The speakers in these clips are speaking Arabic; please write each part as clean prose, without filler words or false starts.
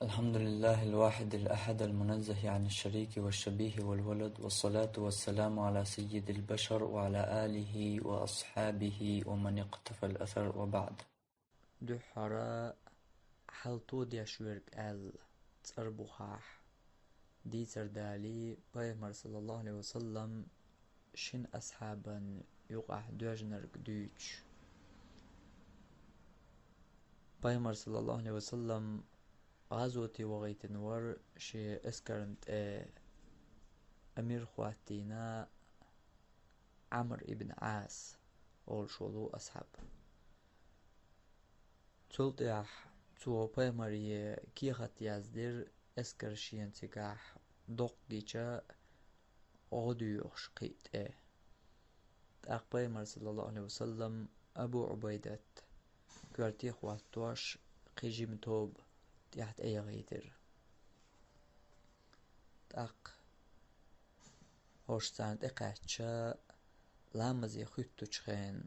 الحمد لله الواحد الأحد المنزه عن الشريك والشبيه والولد، والصلاة والسلام على سيد البشر وعلى آله وأصحابه ومن اقتفى الأثر وبعد. دحرا حلطو ديشورك تربوخاح دي تردالي بيمر صلى الله عليه وسلم شن أصحابا يقع دوجنرك دوش بيمر صلى الله عليه وسلم غزوتي وغيت نور شي اسكرنت أمير خواتينا عمر ابن عاس أول شولو أصحاب تلتيح تو بيمر كيخت يازدر اسكر شين تيكاح دوق ديشا أوديوش قيت أقبل صلى الله عليه وسلم أبو عبيدة كارتي خواتوش قيجيم توب تحت أي غيتر أق هوشتان إقاتشا لامزي خيتو تشخين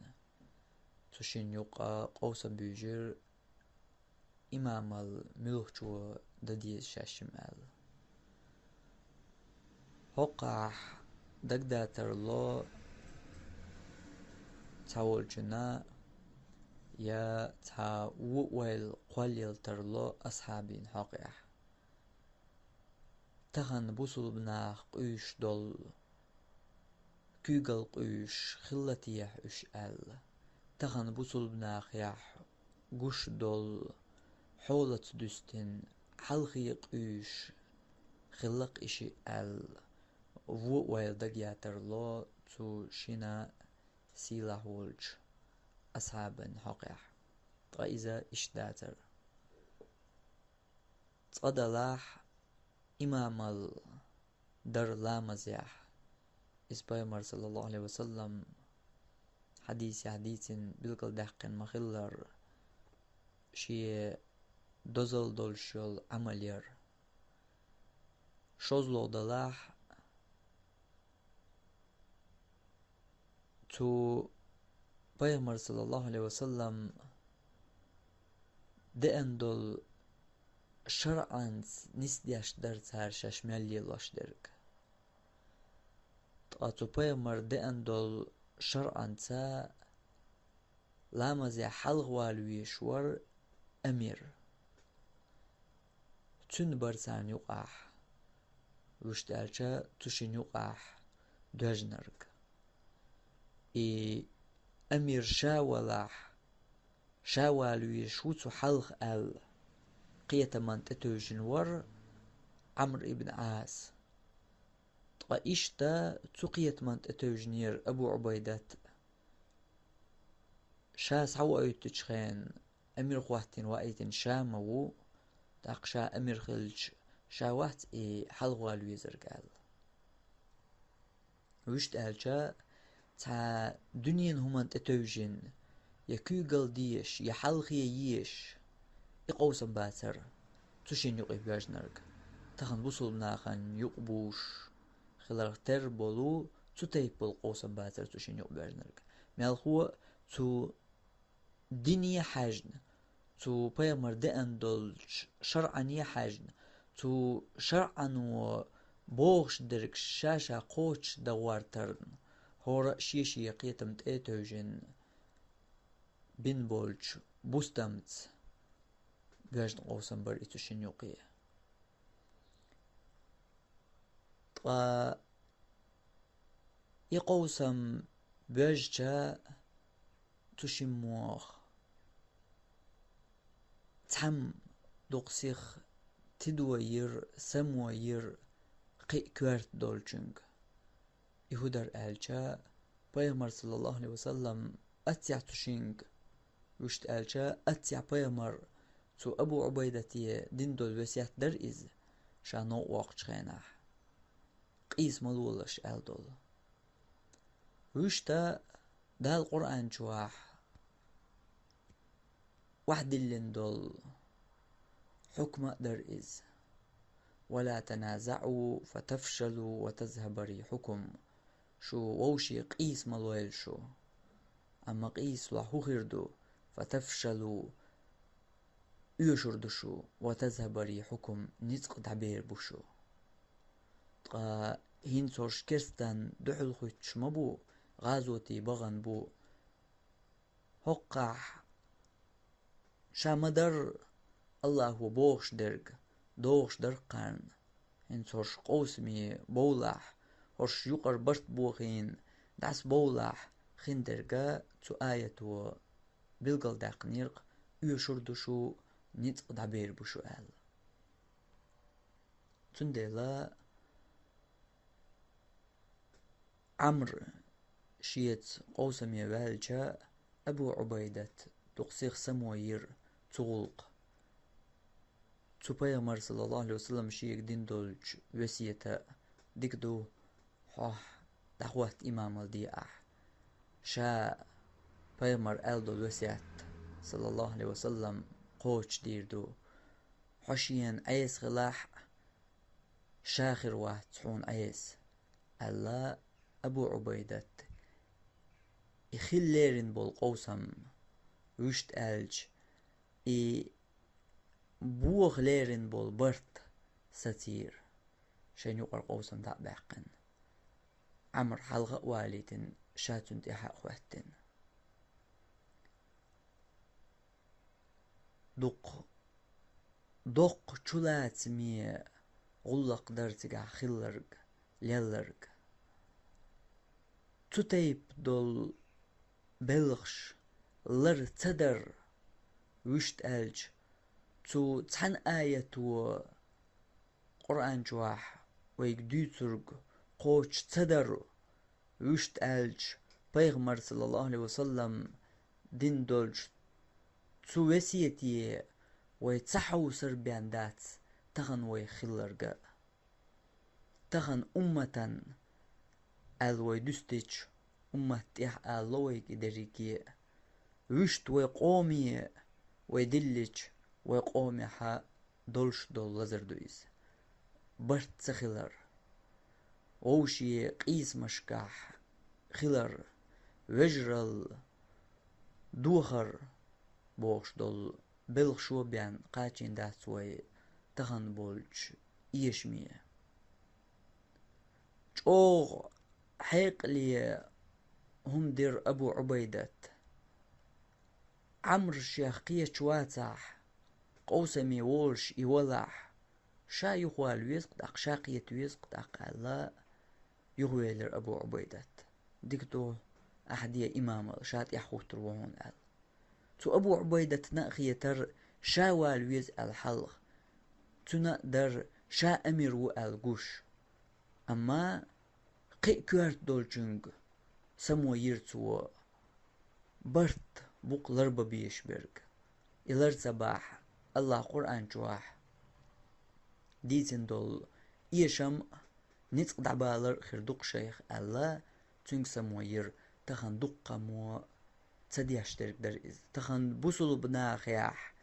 تشين يوقا قوسا بيجر إمام الملوخشو دديز شاشمال هقاح دقداتر لو تاول جنا يا تا وويل قليل ترلو أصحابين حقيح تخن بوصل بناخ قيش دول كيغل قيش خلتي يح اش تخن بوصل بناخ يح قش دول حولة دستن حلقي قيش خلق اشي وويل دقياتر لو تو شنا سيلا ولج أصحابا حقيح طائزة إشداتر تصدلاح إمام الدر لا مزيح إسبايمر صلى الله عليه وسلم حديث بلقل دحقن مخلر شي دوزل دولشول عملير شوزلو دلاح تو بايمر صلى الله عليه وسلم دئن دول شرعاً نسديش درتار ششمالي لاش درك تقاتو بايمر دئن دول شرعاً تا لامزي حلغ والويشور أمير تون برسان يقاح وشتالشا تشين يقاح دوجنرك أمير شاولاح شاوالويش وتو حلغ قية من تتوجنور عمر ابن عاس طائشتا تقية من تتوجنير أبو عبيدة شاس عو أيتشخين أمير خواتين وأيتن شامو تاقشا أمير خلج شاوات حلغوال ويزرقال وشت ألجا تا دنيا همان تتوجن يكوغل ديش يحلغي ييش يقوسم باتر تشين يقيب ياجنرك تخن بوصل ناخن يقبوش خلال تربولو تتيبل قوسم باتر تشين يقيب ياجنرك مالخو تو دينية حاجن تو بيامر دئن دولج شرعا يحاجن تو شرعا و بوغش درك شاشا قوش دوارترن هورا شيشي يقيتم تأتوجن بين بولج بوستمت بيجن قوسم بر إتوشين يقيه يقوسم بيججا تشموخ تم دوقسيخ تدوير سموير قي كوارت دولجنج يهودر آلجا بيغمر صلى الله عليه وسلم أتيع تشينج وشت آلجا أتيع بيغمر تو أبو عبيدتي دين دول وسيات در إز شانو واقع خيناح قيس ملولش آل دول وشتا ده القرآن جواح واحد اللين دول حكم در إز ولا تنازعوا فتفشلوا وتذهب ريحكم شو ووشي قيس ملويل شو أما قيس لحو خردو فتفشلوا يشردشو وتذهب ريحكم نزق دعبير بوشو هين صورش كرستان دحل خوش مبو غازوتي بغن بو هقع شامدر الله بوغش درگ دوغش درقان هين صورش قوسمي بولح هرش يقر برت بوغين داس بولح خين درگا تو آية بلغل داقنيرق يشردشو نزق دعبير بوشو آل تندلا عمر شيت قوسم يوالجا أبو عبيدة تقسيخ سموير تغلق تبايمر صلى الله عليه وسلم شيك دين دولج وسيتا ديكدو حاح دعوات إمام الدياح شا بايمر ألدو وسيات صلى الله عليه وسلم قوش ديردو حشيان أيس غلاح شاخر واحد تحون أيس ألا أبو عبيدة إخليرن بول قوسم وشت ألج بوغ ليرن بول برت ستير شان يقر قوسم دا باقن عمر حلقة واليتن شاتن تيحا خواتن دوق چولات مي غلق درتگا خلرگ ليلرگ تتيب دول بلغش لر تدر وشت ألج تو تحن آية و قرآن جواح ويقدي ترق قوش تدر وشت ألج بيغمر صلى الله عليه وسلم دين دولج تو وسيتي ويتصحو سربيان دات تغن ويخلرق تغن أمة ال ويدستيج أمة تيح آلويك إدريكي وشت ويقومي ويدلج ويقومي حا دولش دول لزردويز برت سخلر ووشي قيس مشكاح خلر وجرل دوخر بوش دول بلغ شو بيان قاچين دات وي تغن بولج إيشمية جوغ حيق لي هم دير أبو عبيدة عمر الشيخ قيش واتح قوسمي وولش يولح شا يخوال ويسق شاقية ويسق لا يغويلر أبو عبيدة ديكتو أحدية إمام شات يحوتر وهون قال تو أبو عبيدة نأخيتر شا والويز الحلق تنقدر شا أمير والقوش أما قي كوارت دولجنج سمو يرتو برت بوق لربا بيشبرج إلر صباح الله قرآن جواح ديتن دول إيشم نتق دعبالر خردوق شيخ الله تنك سمو ير تخن دقا مو تدياشترك در إز تخن بوصل بنا خياح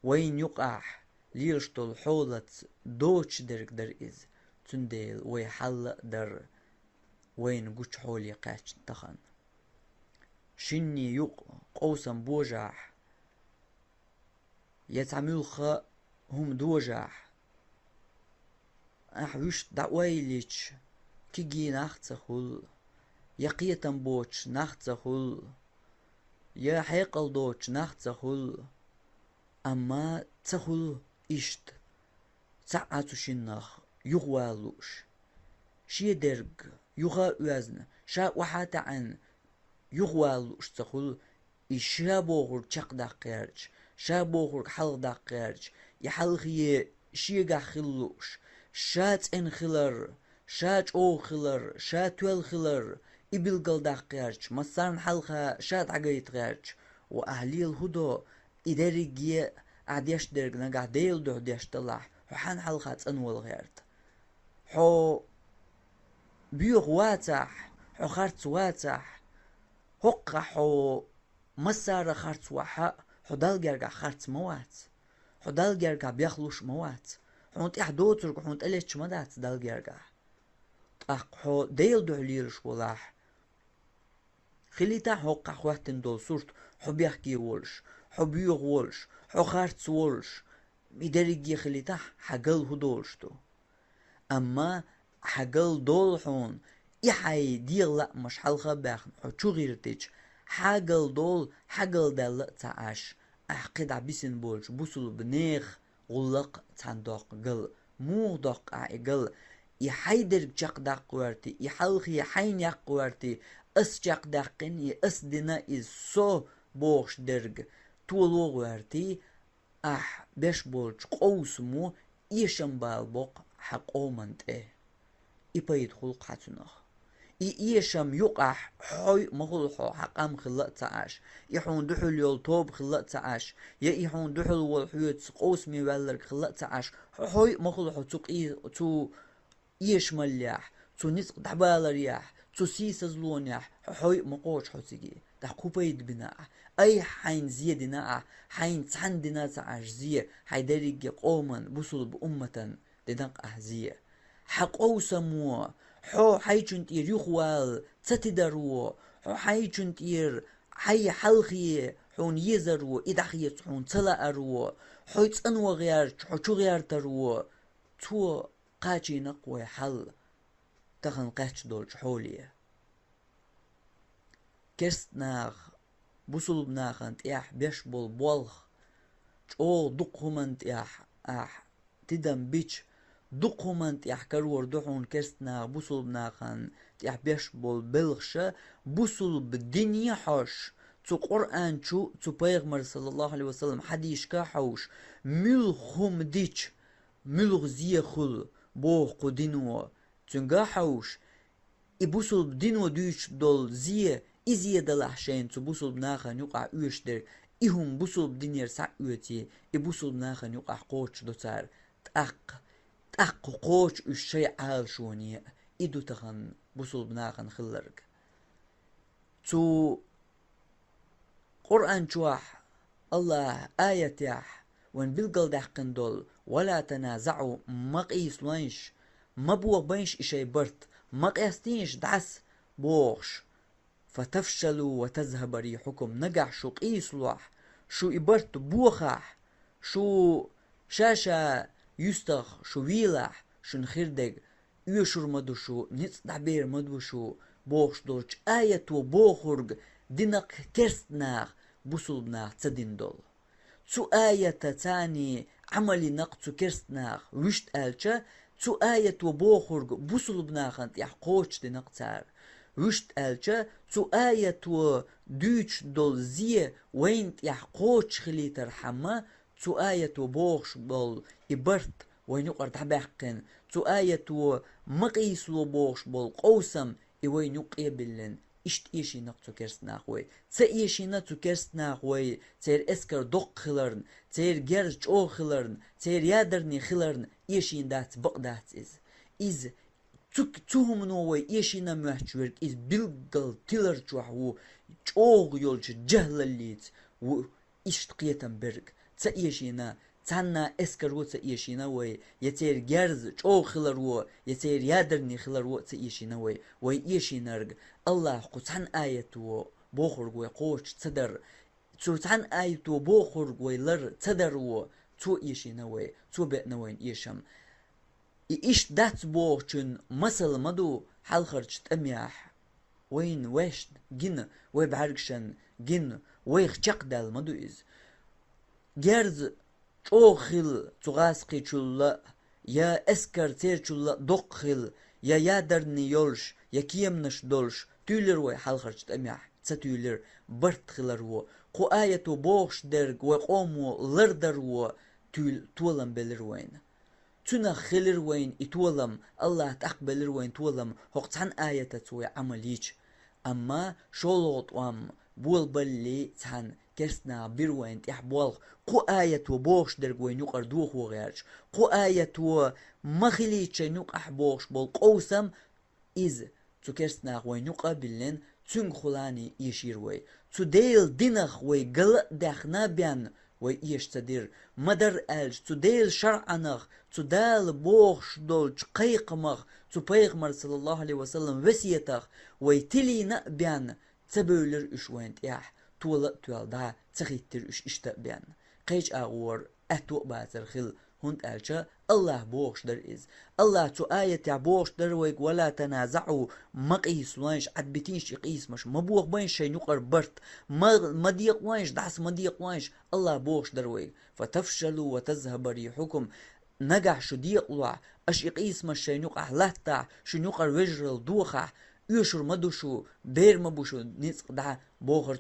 وين يقع ليرشتل حولة دوش درك در إز تنديل ويحل در وين قوش حولي قاش تخن شني يق قوسم بوجح يتعمل هم دوجح أحوش دعويليش كيجي ناختخل يقيتن بوش ناختخل يا حيقل دوش ناختخل أما تخل إشت ساعة شنخ يغوالوش شي درج يغا وزن شا وحات عن يغوالوش تخل إشا بوغر چق دقيرج شا بوغر حل دقيرج يحلخي شيغا خلوش شات ان خلر شات او خلر شات ويل خلر إبلغل دقيرج مصارن حلخا شات عقايت غيرج وأهلي الهدو إداريجي عديش درج نقع ديل دو عديش طلع حان حلخات أنوال غيرت حو بيوغ واتح حو خارت واتح هقا حو مسار خارت وحا حو دالجرقع خارت موات حو دالجرقع بيخلوش موات حونت إحدوترق حونت إليش مدات دالجرقع حو ديل دو عليرش ولاح خليتا هقا خواتن دول صورت حو بيحكي ولش حو بيوغ ولش حو خارتس ولش ميدرج يخليته حقل هدولشتو أما حقل دول حون يحي دير لا مش حلقة باخن حو تشغيرتج حقل دول حقل دل تعاش أحقد عبسن بولش بوصل بنيخ غلق تندق قل مو دق عقل يحيدر جاق دق ورتي يحلق يحين يق ورتي اس جاق دقن اس دينا إز سو بوش درج تولو ورتي بيش بولش قوسمو يشم بالبوق حق اومنت يبايد خلق حتنخ يشم يقع حوي مخلحو حقام خلق تعاش يحون دحل يول توب خلق تعاش يحون دحل والحيوت قوس ميولر خلق تعاش حوي مخلحو تو يش مليح تو نسق دحبال رياح تو سيس زلونيح حوي مقوش حوتيجي دحكوبيد بناء أي حين زيادنا حين تحندنا تعاش زي حيدريج قوما بوصل بأمة دنق أهزية حق أوسمو حو حيجنت يخوال تتدرو حو حيجنت حي حلخي حون يزرو إدخيت حون تلا أرو حو تنو غير حو شو غير ترو تو قاجي نقوي حل تخن قاج دول حوليه كرستناخ بوصل بناخنت بيش بول بولخ او دقهمنت تدم بيش دقهمنت كرور دحون كرستنا بوصل بناخن بيش بول بلغشة بوصل بالدنيا حوش تو قرآن شو تو بيغمر صلى الله عليه وسلم حديش كحوش ملخم ديش ملغ زيخل بوخ قدينو تنقا حوش يبوصل بدينو ديش دول إزيه دلحشين تو بوصل بناخن يقع در إهم بوصل بدنير سعوتي يبوصل بناخن يقع قوش دوتار تأق قوش الشيء عال شوني إدو تخن بوصل بناخن خلرق تو قرآن جواح الله آية ياح وان بلقل دحقن دول ولا تنازعوا مقيس لينش مبوغ بينش إشي برت مقيستينش دعس بوغش فتفشلوا وتذهب ريحكم نجح شو قيس لوح شو إبرت بوخح شو شاشة يستخ شو ويلح شو نخيردق يشور مدو شو نتصدع بير مدو شو بوخش دولش آية وبوخرق دينق كرستناخ بوصلناخ تدين دول تو آية تاني عملي نقصو كرستناخ وشت آلشا تو آية وبوخرق بوصلناخنت يحقوش دينق تار وشت آلشا تو آية ودوش دول زي وينت يحقوش خليتر حما تو آية وبوخش بول إبرت وين يقرد حباقين تو آية ومقيس بوخش بول قوسم وين يقبلن إشت إيشي نقصو كرستناخ وي تا إيشي نقصو كرستناخ وي تير إسكر دوق خلرن تير جرج أو خلرن تير يادرني خلرن إيشي دات بقدات إز توهم نووي إيشي نمحجورك إز بلقل تلر جوحو جوغ يولش جهل الليت و إشت قيتن برق تا إيشي نا تانا اسكر و تا إيشي نووي يتير جرز جو خلر و يتير يادرني خلر و تا إيشي نووي وي إيشي نرق الله قطعن آية و بوخرق وي قوش تدر تو تان آية و بوخرق وي لر تدر و تو إيشي نووي تو بيت نووين إيشم إيش دات بوخشن مسل مدو حلخرج تأمياح وين وشت جن ويبعرقشن جن ويخشق دال مدو إز جرز چوخل تغاسقي چولا يا اسكر تير چولا دوخل يا يادرني يولش يا كيمنش دولش تولر وي حلخرج تأمياح تتولر برت خلر و قو آية بوخش درق وقومو لردر و تولم بلر وين تنا خلر وين اتولم الله تقبلر وين تولم هقتحن آية تسوي عمليش أما شولوط وام بول بلي تحن كرسنا بيروين تحبوالغ قو آية وبوخش درق وين يقر دوخ وغيرش قو آية ومخليش ينوق أحبوخش بول قوسم إز تو كرسنا وين يقر بلين تنگ خلاني يشير وي تو ديل دينخ وي قل داخنا بيان وي إيش تدير مدر ألج تو ديل شرعنخ تو دال بوخش دولج قيقمخ تو بيغمر صلى الله عليه وسلم وسيتخ وي تلي نأبيان تبولر إشوين تياح توال دا تخيتر إش إشتبيان قيج أغور أتو باتر خل هند ألشا الله بوش در إز الله تو آية بوش در ويك ولا تنازعوا مقيس وانش عدبتينش يقيس مش مبوغ بينش شي نقر برت ما ديق وانش دعس ما ديق وانش الله بوش در ويك فتفشلوا وتذهب ريحكم نجح شو ديق وع أش يقيس مش شي نقع لهتع شو نقر وجرل دوخع يشر مدوشو بير مبوشو نسق دع بوغر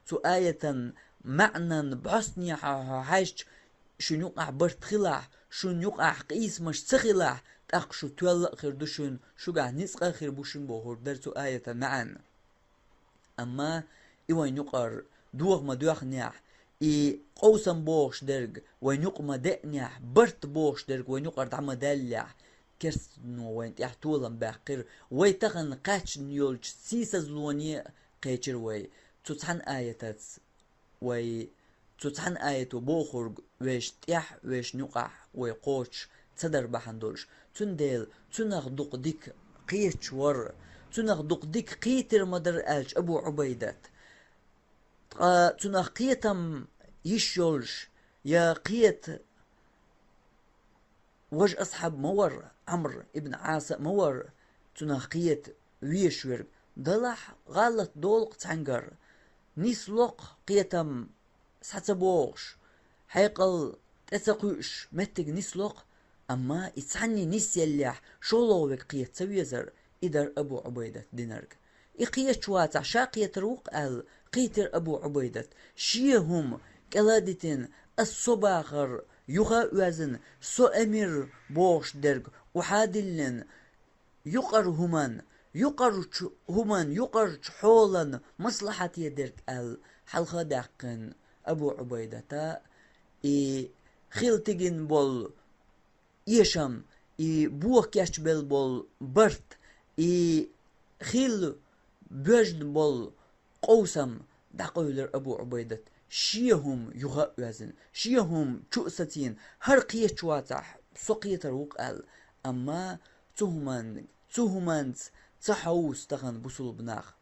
تو آية معنى بعصني حاش شو نقع برت خلع شو نقع قيس مش تخلع تاق شو تولق خير دوشن شو قاع نسق خير بوشن بوغر درتو آية معن أما إيوان نقر دوغ ما دوغ نيح إي قوسم بوش درج وينق ما دقنيح برت بوش درج وينقر دعما دلع كرسنو وين يحتولن باقر ويتغن قاتش نيولج سيسا زلوني قيتر وي تتحن آيتات وي تتحن آية بوخرج ويش تيح ويش نقع ويقوش تصدر بحندولش تنديل تنغ دق ديك قيتش ور تنغ دق ديك قيتر مدر ألش أبو عبيدات تنغ قيتم يشولش يا قيت وج أصحاب مور عمرو ابن عاص مور تناقية ويشور دلح غلط دولق تعنقر نيسلوق قيتم ساتبوش حيقل تسقوش متك نيسلوق أما اتعني نيسيلح شولوك قيت سويزر إدر أبو عبيدة دينرق إقيت شواتع شاقية روق أل قيتر أبو عبيدة شيهم كلادتين الصباخر يغا وزن سو أمير بوش درج وحادلن يقر همان يقر حولا مصلحة يدرك الحلقة دقن أبو عبيدة خيلتجن بول يشم بوك يشبل بول برت خيل بجد بول قوسم دقولر أبو عبيدة شيهم يغا وزن شيهم شؤستين هر قية شواتح سقية روق أما تهمان تحوس تغن بسول بناخ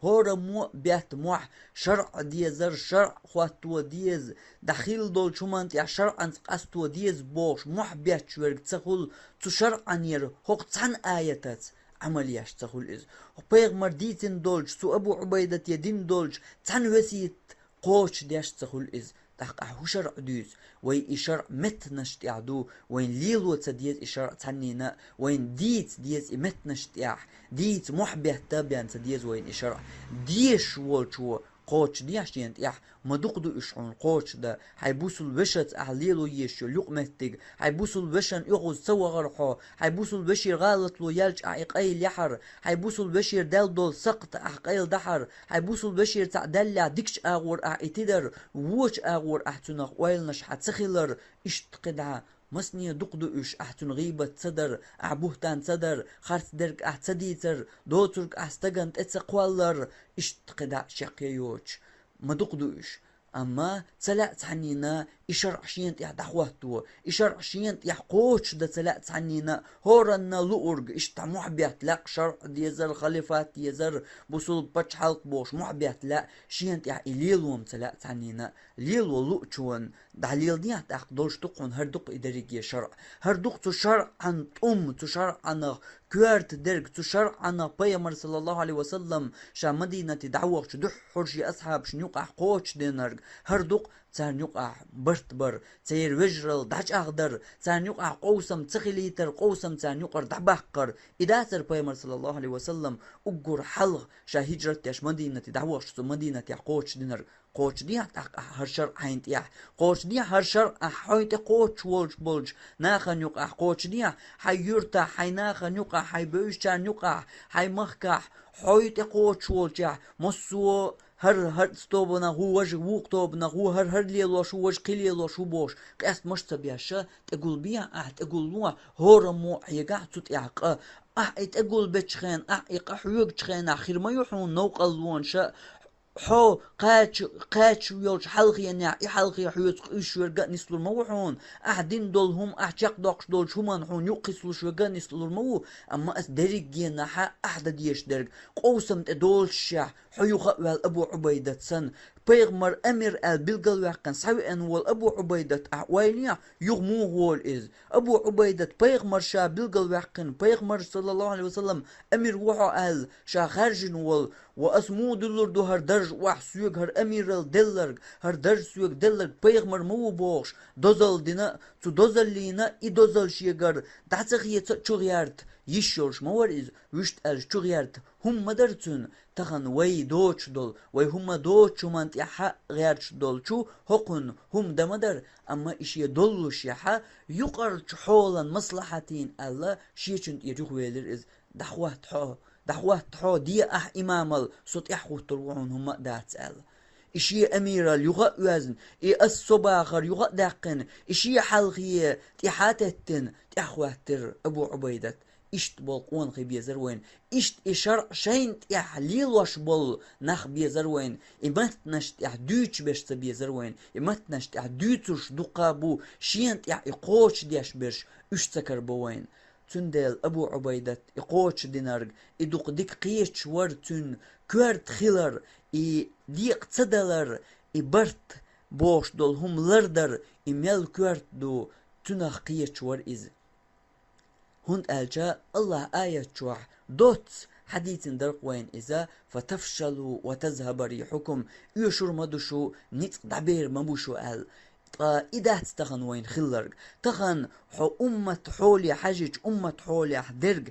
هورا مو بيت موح شرع ديزر شرع خواتو ديز دخيل دول شمانت يا شرع انت قستو ديز بوش موح بيت شورك تخل تو شرع نير هوق تحن آياتات عملياش تخل إز وبيغمر ديتن دولج تو أبو عبيدة يدين دولج تحن وسيت قوش دياش تخل إز تحقع هو شرع ديز وين إشارع مت نشت يعدو وين ليلو تديز إشارع تحنينا وين ديت ديز مت نشت يح ديت محبه تابعا تديز وين إشارع ديش والشو قوش دياش ينت يح مدقدو إشعون قوش دا حيبوسو البشت أحليلو يشو لقمتك حيبوسو البشن يغوز سوا غرحو حيبوسو البشير غالط لو يلج أعقايل يحر حيبوسو البشير دال دول سقط أحقايل دحر حيبوسو البشير تعدلع ديكش أغور أعتدر ووش أغور أحتنق ويلنش حتسخلر اشتقدع مسنية دقدو إش أحتن غيبة صدر أعبوهتان صدر خارت درك أحتديتر دوترك أحستغن تتسقوالر اشتقدع شاقيوش ما دقدوش أما تسلع تحنينا إشار عشينت يح دحوهتو إشار عشينت يح قوش دا تسلع تحنينا هورنا لؤرق إشتع محبيات لا شرع ديزر خليفات ديزر بوصول باتش حلق بوش محبيات لا شينت يح إليلوم تسلع تحنينا ليلو لؤشون دحليل ديح تاق دولش تقون هردق إداريك شرع هردق تشرع عن تشرع عن كوارت درك تشرع عن بيامر صلى الله عليه وسلم شا مدينة دعوة شدح حرشي أصحاب شنيوقع قوش دينرق هردق تسان يقع برت بر تسير وجرل دعش أخضر تسان يقع قوسم تخليتر قوسم تسان يقر دعبقر إذا سر بيامر صلى الله عليه وسلم أقر حلغ شا هجرت ياش مدينة دعوة شو مدينة قوش دينر قوش دي هر شرع حينت يح قوش دي هر شرع حينت قوش ولج بولج ناخن يقع قوش دي حيرتا حيناخن يقع حيبوشان يقع حيمخكح حينت قوش ولج مصو هر ستوبنا هو وجه وقتوبنا هو هر ليلو شو وجه قليلو شو بوش قاس مشت بياشا تقول بيا تقول لوا هورمو يقع تتعق تقول بتشخين يقحيوك تشخين اخير ما يحون نوق اللون شا حو قاتش يولش حلقي يعني حلقي حيوت يشورق نسلو الموحون دين دولهم احجاق دوقش دولش همان حون يقسلو شورق نسلو المو اما اس دريق جينا احدا ديش درق قوسم دولش حيوخ والأبو عبيدة سن بيغمر أمير البلغل وحقن سوي أن والأبو عبيدة أحواليا يغمو هول إز أبو عبيدة بيغمر شا بلغل وحقن بيغمر صلى الله عليه وسلم أمير وحو شا خارجن وأسمو دلر دو هر درج وحسوك هر أمير الدلر هر درج سوك دلر بيغمر مو بوش دوزل دينا تو دوزل لينا إي دوزل شيغر دعتخ يتشغيارت يشورش مور إز وشت شغيارت هم مدرتون تخن وي دوش دول وي هم دوش منت يحا غيرش دول شو هقن هم دمدر أما إشي دولش يحا يقرش حولا مصلحتين الله شيشن يجوه ويلر إز دحوه تحو دي إمامل صوت يحوه تروعون هم دات الله إشي أميرال يغا وزن إي الصباخر يغا داقن إشي حلقية تحاتتن تحواتر أبو عبيدة إشت بول قوان خي بيزر وين إشت إشار شين تحليل وش بول نخ بيزر وين إمت نشت دوش بشت بيزر وين إمت نشت دوتش دقابو شين إقوش ديش بش أشتكر بوين تندل أبو عبيدة إقوش دينارج إدوق ديك قيش ورتن كورت خيلر إي ديق تدلر إي برت بوش دول هم لردر إي ميل كورت دو تنخ قيش ور إز هند ألجا الله آية شوح دوت حديث درق وين إذا فتفشلوا وتذهب ريحكم يشور مدشو نيت دعبير مبوشو أل إذا تخن وين خلرق تخن حو أمة حولي حجج أمة حولي حدرق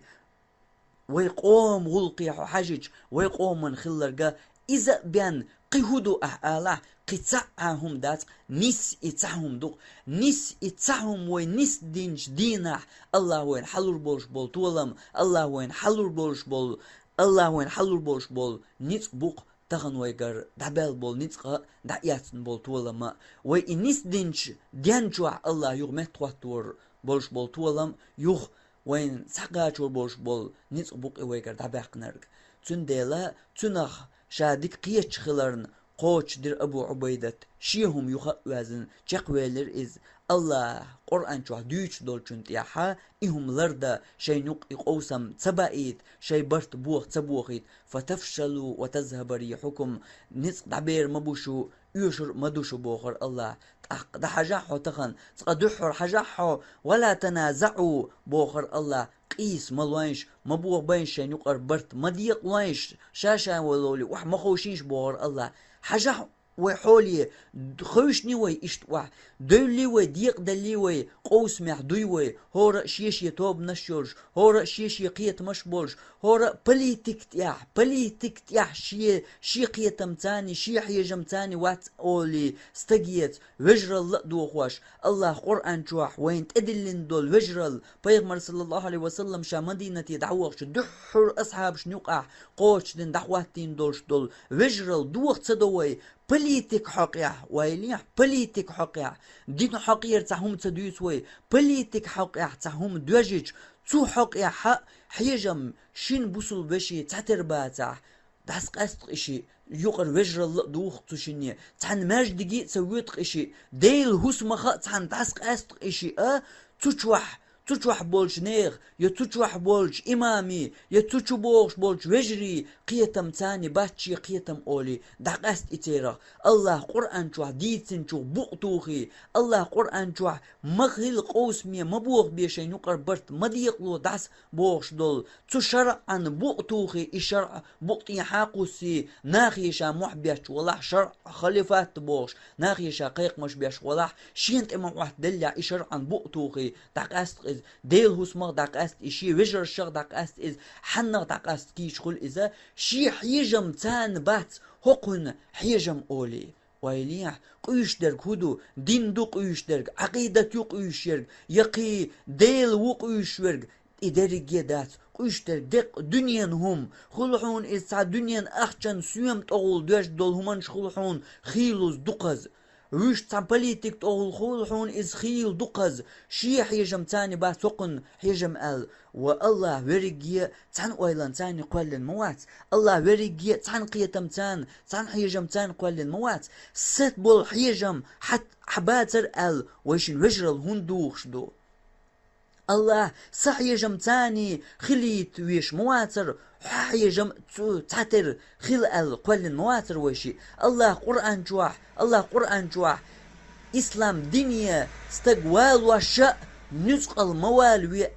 ويقوم غلقي حجج ويقوم من خلرقا إذا بيان قيهدو أحالا قطعهم دات نس إتعهم دوق نس إتعهم وين نس دينش دينح الله وين حلور بولش بول تولم الله وين حلور بولش بول الله وين حلور بولش بول نس بوق تغن ويقر دعبال بول نتقى دعياتن بول تولم وي نس دينش ديانجوع الله يغمت تواتور بولش بول تولم يغ وين ساقاتور بولش بول نتق بوق ويقر دعباق نرق تنديلا تنخ شادك قيتش خلرن قوش در أبو عبيدة شيهم يخوازن جاقويلر إز الله قرآن شوح دوش دول چنت يحا إهم لردا شي نق إقوسم تبايد شي برت بوخ تبوخيد فتفشلوا وتذهب ريحكم نسق دعبير مبوشو يشر مدوشو بوخر الله ده حجاحو تخن تقدحر حجاحو ولا تنازعوا بوخر الله قيس ملوينش مبوخ بين شي نقر برت مديق وينش شاشا ولولي وح مخوشينش بوخر الله حاجة وحولي خوشني وي اشت وح دولي وي ديق دلي وي قوس محدوي وي هورا شيش يتوب نشورش هورا شيش يقيت مشبولش هورا بليتك تياح شي قيتم تاني شي حيجم تاني وات اولي استقيت وجرل دوخوش الله قرآن جوح وين تدلن دول وجرل بيغمر صلى الله عليه وسلم شا مدينة يدعوخش دحر أصحاب شنوقع قوش دين دعواتين دولش دول وجرل دوخ تدوي بليتك حقيا ويليح بليتك حقيا دين حقير تهم تدويس وي بليتك حقيا تهم دوجج تو حقيا حق حيجم شين بوصل بشي تعتر باتع داس قاستق إشي يقر وجر الله دوخ تشنيه تحن ماج دقيق سويتق إشي ديل هوس مخا تحن داس قاستق إشي تشوح بولش نيغ يا تشوح بولش إمامي يا تشو بولش وجري قيتم تاني باتشي قيتم أولي دقست إتيرا الله قرآن شوح ديتن شوح بقطوخي الله قرآن شوح مخيل قوس مية مبوغ بيشي نقر برت مديق لو دعس بوغش دول تو شرع عن بقطوخي إشرع بقطي حاقوسي ناخيشا محبيش والله شرع خليفات بوغش ناخيشا قيق مش بيش والله شينت إما واحد دلع إشرع عن بقطوخي دقست ديل هوس مغ دقست إشي وجر الشغ دقست إز حنغ دقست كيش خل إذا شي حيجم تان بات هقن حيجم أولي ويليح قيش درك هدو دين دو قيش درك عقيدة يو قيش يرك يقي ديل و قيش ورك إدارك يدات قيش درك دق دنيا هم خلحون إسا دنيا أخشان سيوم تغول دوش دول همانش خلحون خيلوز دقز ويش تاع بوليتيك تقول خلحون إز خيل دقز شي حيجم تاني با سقن حيجم ال والله ورقية تان ويلان تاني قولن موات الله ورقية تان قيتم تان حيجم تان قولن موات ست بول حيجم حت حباتر ال ويشن وجرل هندوخش دو الله صحيجم تاني خليت ويش مواتر حيجم تعتر خل قل مواتر وشي الله قرآن جواح الله قرآن جواح إسلام دنيا استقوال وشاء نسق الموال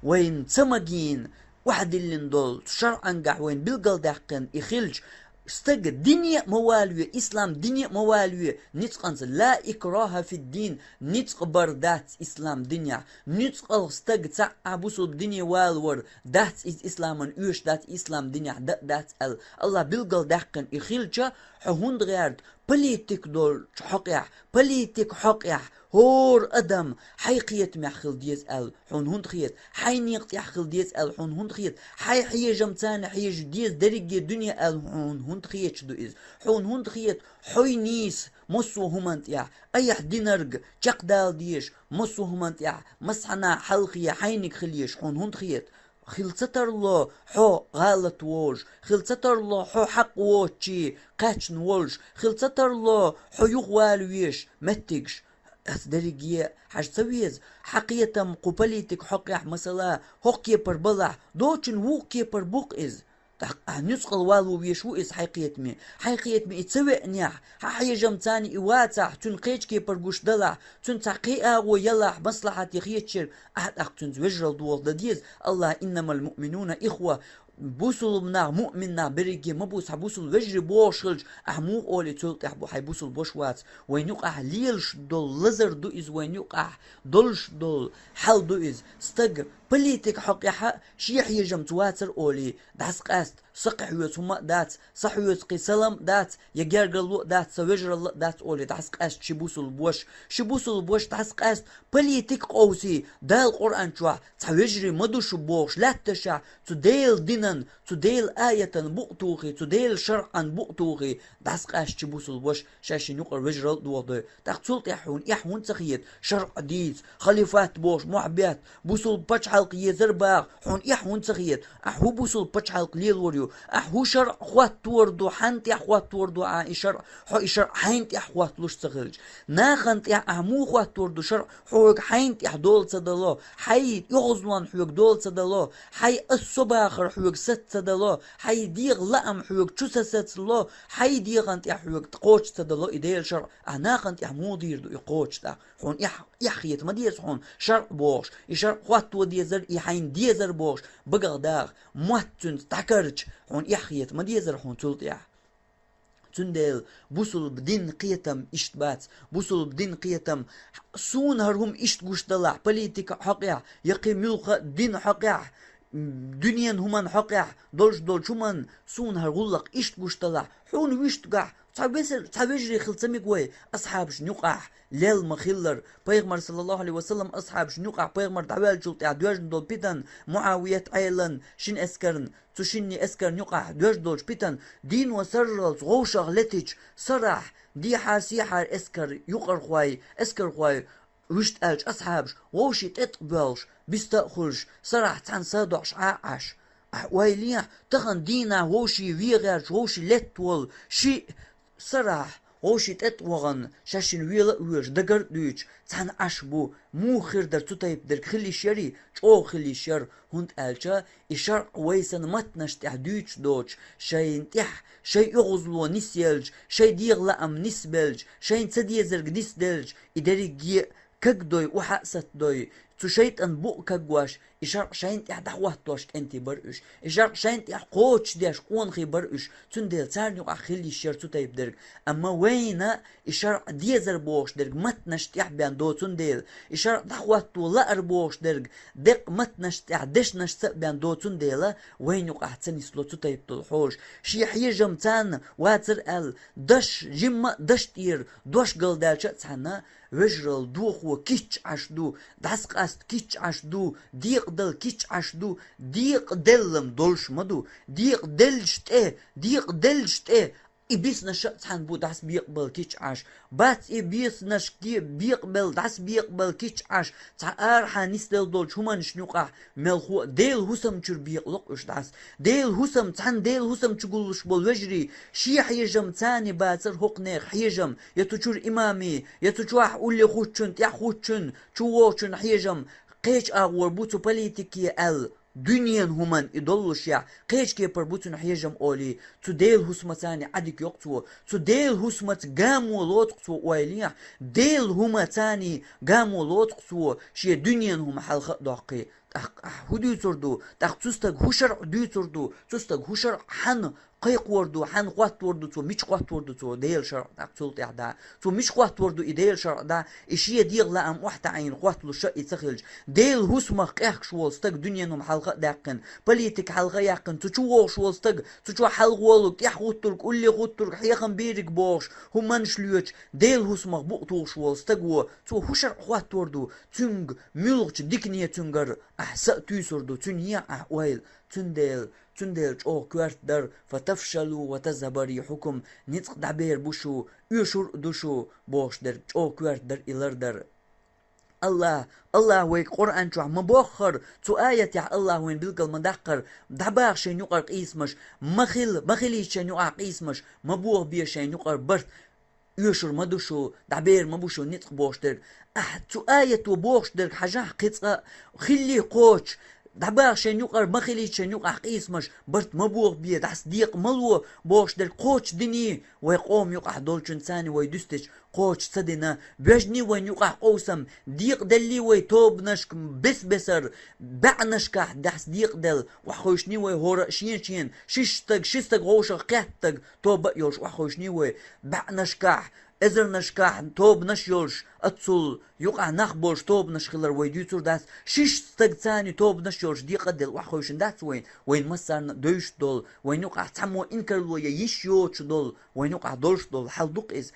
وين تمجين واحد اللي ندول شرعا قحوين بالقل دحقن يخلج استق دنيا موالوية إسلام دنيا موالوية نتقنس لا إكراه في الدين نتق بردات إسلام دنيا نتق استق تعبسو الدنيا والور دات إسلام يوش دات إسلام دنيا دات الله بالقل دحقن يخلج حهوند غيرد بليتك دول حقيح بليتك حقيح هور أدم حيقيت محخل ديز حون هند خيت حي نيقت يحخل ديز حون هند خيت حي حيجم تاني حيج ديز درجة دنيا حون هند خيت شدو إز حون هند خيت حي نيس مصو همانت أيح دينرج جاق دال ديش مصو همانت مسحنا حلقية حينك خليش حون هند خيت خلصتر الله حو غلط ووج خلصتر الله حو حق ووشي قاتش نولج خلصتر الله حو يغوال ويش متكش أصدريجية حشتويز حقيقة قبليتك حقيق مثلا حقية بربلع دوچن وقية بربوق إز نسقل والو بيشو إز حقيقة مي اتسوي نيح حقيقة جمتاني إواتح تنقيج كي برقوش دلع تنتقيقا ويلح مصلحة يخيتشر أحد وجرل دول دديز الله إنما المؤمنون إخوة بوصل منا مؤمننا بريجي مبوس حبوصل وجري بوشلج أحمو أولي تلت أحبو حيبوصل بوشوات وين يقع ليلش دول لزر دو إز وين يقع دولش دول حل دو إز استق بليتك حقيقة شيح يجم تواتر أولي دحس قاست سقحويت هما دات صحويت قسلم دات يجرجلو دات سوجر دات أولي دحس قاست شبوصل بوش دحس قاست بليتك قوسي دال قرآن شوا توجري مدوش بوش لا تشع تديل دينن تديل آية بؤتوخي تديل شرعا بؤتوخي دحس قاست شبوصل بوش شاشين يقر وجرل دوضي تقتلت يحون تخيت شرع ديز خليفات بوش محبات بوصل بچ حلقية زرباغ حون يحون تخيت أحو بوصل بچ حلق ليل وريو أحو شرع خوات توردو حانت يحوات توردو شرع حو إشرع حينت يحوات لوش تخرج ناخنت يحمو خوات توردو شرع حوك حينت يحدول تدلو حي يغزوان حوك دول تدلو حي الصباخر حوك ست تدلو حي ديغ لأم حوك چوسا ستلو حي ديغنت يحوك تقوش تدلو إديل شرع ناخنت يحمو ديردو يقوش تا حون يحيت ما ديز حون شرع بوش إشرع خوات تو ديزر يحين ديزر بوش بغداغ مواتن تاكرج حون يحيت ما ديزر حون تلت تندل بوصل بدين قيتم اشتبات بوصل بدين قيتم سون هرهم اشت قوش دلع بليتك حقيا يقي ملق دين حقيا دنيا همان حقيا دول شمان سون هرغلق اشت قوش دلع حون ويشت قع تعبجري خلصمي قوي أصحاب شنوقع ليل مخلر بيغمر صلى الله عليه وسلم أصحاب شنوقع بيغمر دعوال جلط دوجن دول بيتن معاوية عيلن شن اسكرن تشني اسكر نوقع دوج بيتن دين وسرل غوشغ لتج صرح دي حاسيحر اسكر يقر خواي اسكر خواي وشت ألج أصحابش ووشي تتقبلش بيستأخلش صرح تان صادعش عاش ويليح تخن دينا ووشي ويغرش ووشي لتول شي صراح ووشي تتوغن شاشن ويش دقر دوش تان عشبو مو خير در تطيب در خلي شري او خلي شر هند ألجا إشار ويسن متنش تح دوش دوش شاين تح شاي يغزلو نسيلج شاي ديغ لأم نسبلج شاين تديزرق نسدلج إداري جي كقدوي وحقست دوي تشيت أن بوك كجواش إشار شاين تح دعوة توش أنت برئش إشار شاين تح قوتش ديش قون خي برئش تندل تارنيو أخلي الشر تطيب درج أما وينا إشار ديزر بوش درج متنش تح بيان دو تندل إشار دعوة تو لا أربوش درج دق متنش تح دش نش بيان دو تندل وينو أحسن سلو تطيب تلحوش شي حيجم تان واتر ال دش جمة دش تير دوش قلدال شتسحنا وجرل دوخ وكيتش عشدو داسق است كيتش عشدو ديق دل كيتش عشدو ديق دلم دولش مدو ديق دلشت إبيس نشأت عن بو داس بيقبل كيتش عاش بات إبيس نشكي بيقبل داس بيقبل كيتش عاش تعار حانيس دل دول شومان شنوقع ملخو ديل هسم تشر بيقلق إش داس ديل هسم تان ديل هسم تقولش بول وجري شي حيجم تاني باتر هقنيق حيجم يتوشور إمامي يتوشواح أولي خوتشن تيح خوتشن شووشن حيجم قيش وربوتو بوليتيكي دنيا همان يضلوش يا قيش كي بربوتو نحيجم أولي تديل هسمتاني عدك يقتو تديل هسمت قامو لوتقتو ويليح ديل هما تاني قامو لوتقتو شي دنيا هما حلقة دقي هدو تردو تستق هشر دو تردو تستق هشر حن قيق وردو حن قوات وردو تو مش قوات وردو تو ديل شرع تقتلت يعدا تو مش قوات وردو إديل شرع دا إشي ديغ لا أم واحدة عين قوات له شق يتخلج ديل هسمخ إحك شوال ستق دنيا نم حلقة داقن بليتك حلقة يقن تشوه شوال ستق تشوه حلق والك يح غوترك قولي غوترك حيخن بيرك بوش هم منشليوش ديل هسمخ بقطو شوال ستق تو هشر قوات وردو تنج ملغش ديكنية تنجر أحسأ تيسردو تنيا أحويل تنديل او كوارت در فتفشلوا وتذهب ريحكم نتق دعبير بوشو يشور دوشو بوش در او كوارت در إلر در الله ويك قرآن شو مبوخر تو آية يا الله وين بلقل مدقر دعباغ شين يقر قيسمش مخلي شين يقر قيسمش مبوغ بيه شين يقر برت يشور مدوشو دعبير مبوشو نتق بوش در تو آية وبوش در حاجة قيتق خلي قوش دعباغ شين يقر مخلي شين يقر قيسمش برت مبوغ بيه دعس ديق ملو بوش در قوش دني ويقوم يقع دولشن ثاني ويدستش قوش صدنا بيجني وين يقع قوسم ديق دلي ويتوب نشك بسر بعنشكح دحس ديق دل وحوشني وي هور شين شستق غوش قيتق توب يوش وحوشني وي بعنشكح ازر نشكح توب نشيولش اتصل يقع نخبوش توب نشخلر ويديتور داس شش ثاني توب نشيولش دي قدل وحوشن داس وين مسار دوش دول وين يقع تعمو انكر ويا يشيوش دول وين يقع دولش دول حال دوق از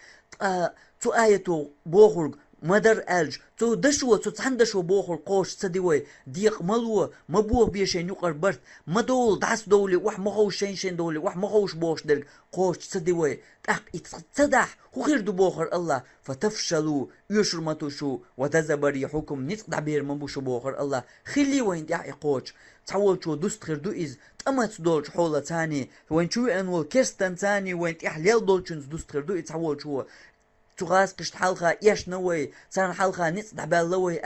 تو آيتو بوخرج مدر ألج تو دشوا تو تحندشوا بوخر قوش صديوي ديق ملوه مبوه بيشين يقر برت مدول دعس دولي وح مخوش شين دولي وح مخوش بوش درق قوش صديوي تاق يتصدح وخير دو بوخر الله فتفشلوا يشرمتو شو وتذهب ريحكم نتقدع بير مبوشو بوخر الله خلي وين دعي قوش تعول شو دوست خير دو إز تمت دولش حولة تاني وين شو انول كستن تاني وين تحليل دولشنز دوست خير دو إز تعول شو تغاز قشت حلقة يش نوي سان حلقة نصدع باللوي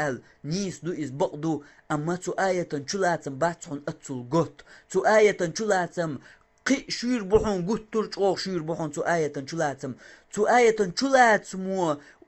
نيس دو إز بقدو أما تو آية شلاتم باتحون أتسل قط تو آية شلاتم قي شير بحون قط ترج أو شير بحون تو آية شلاتم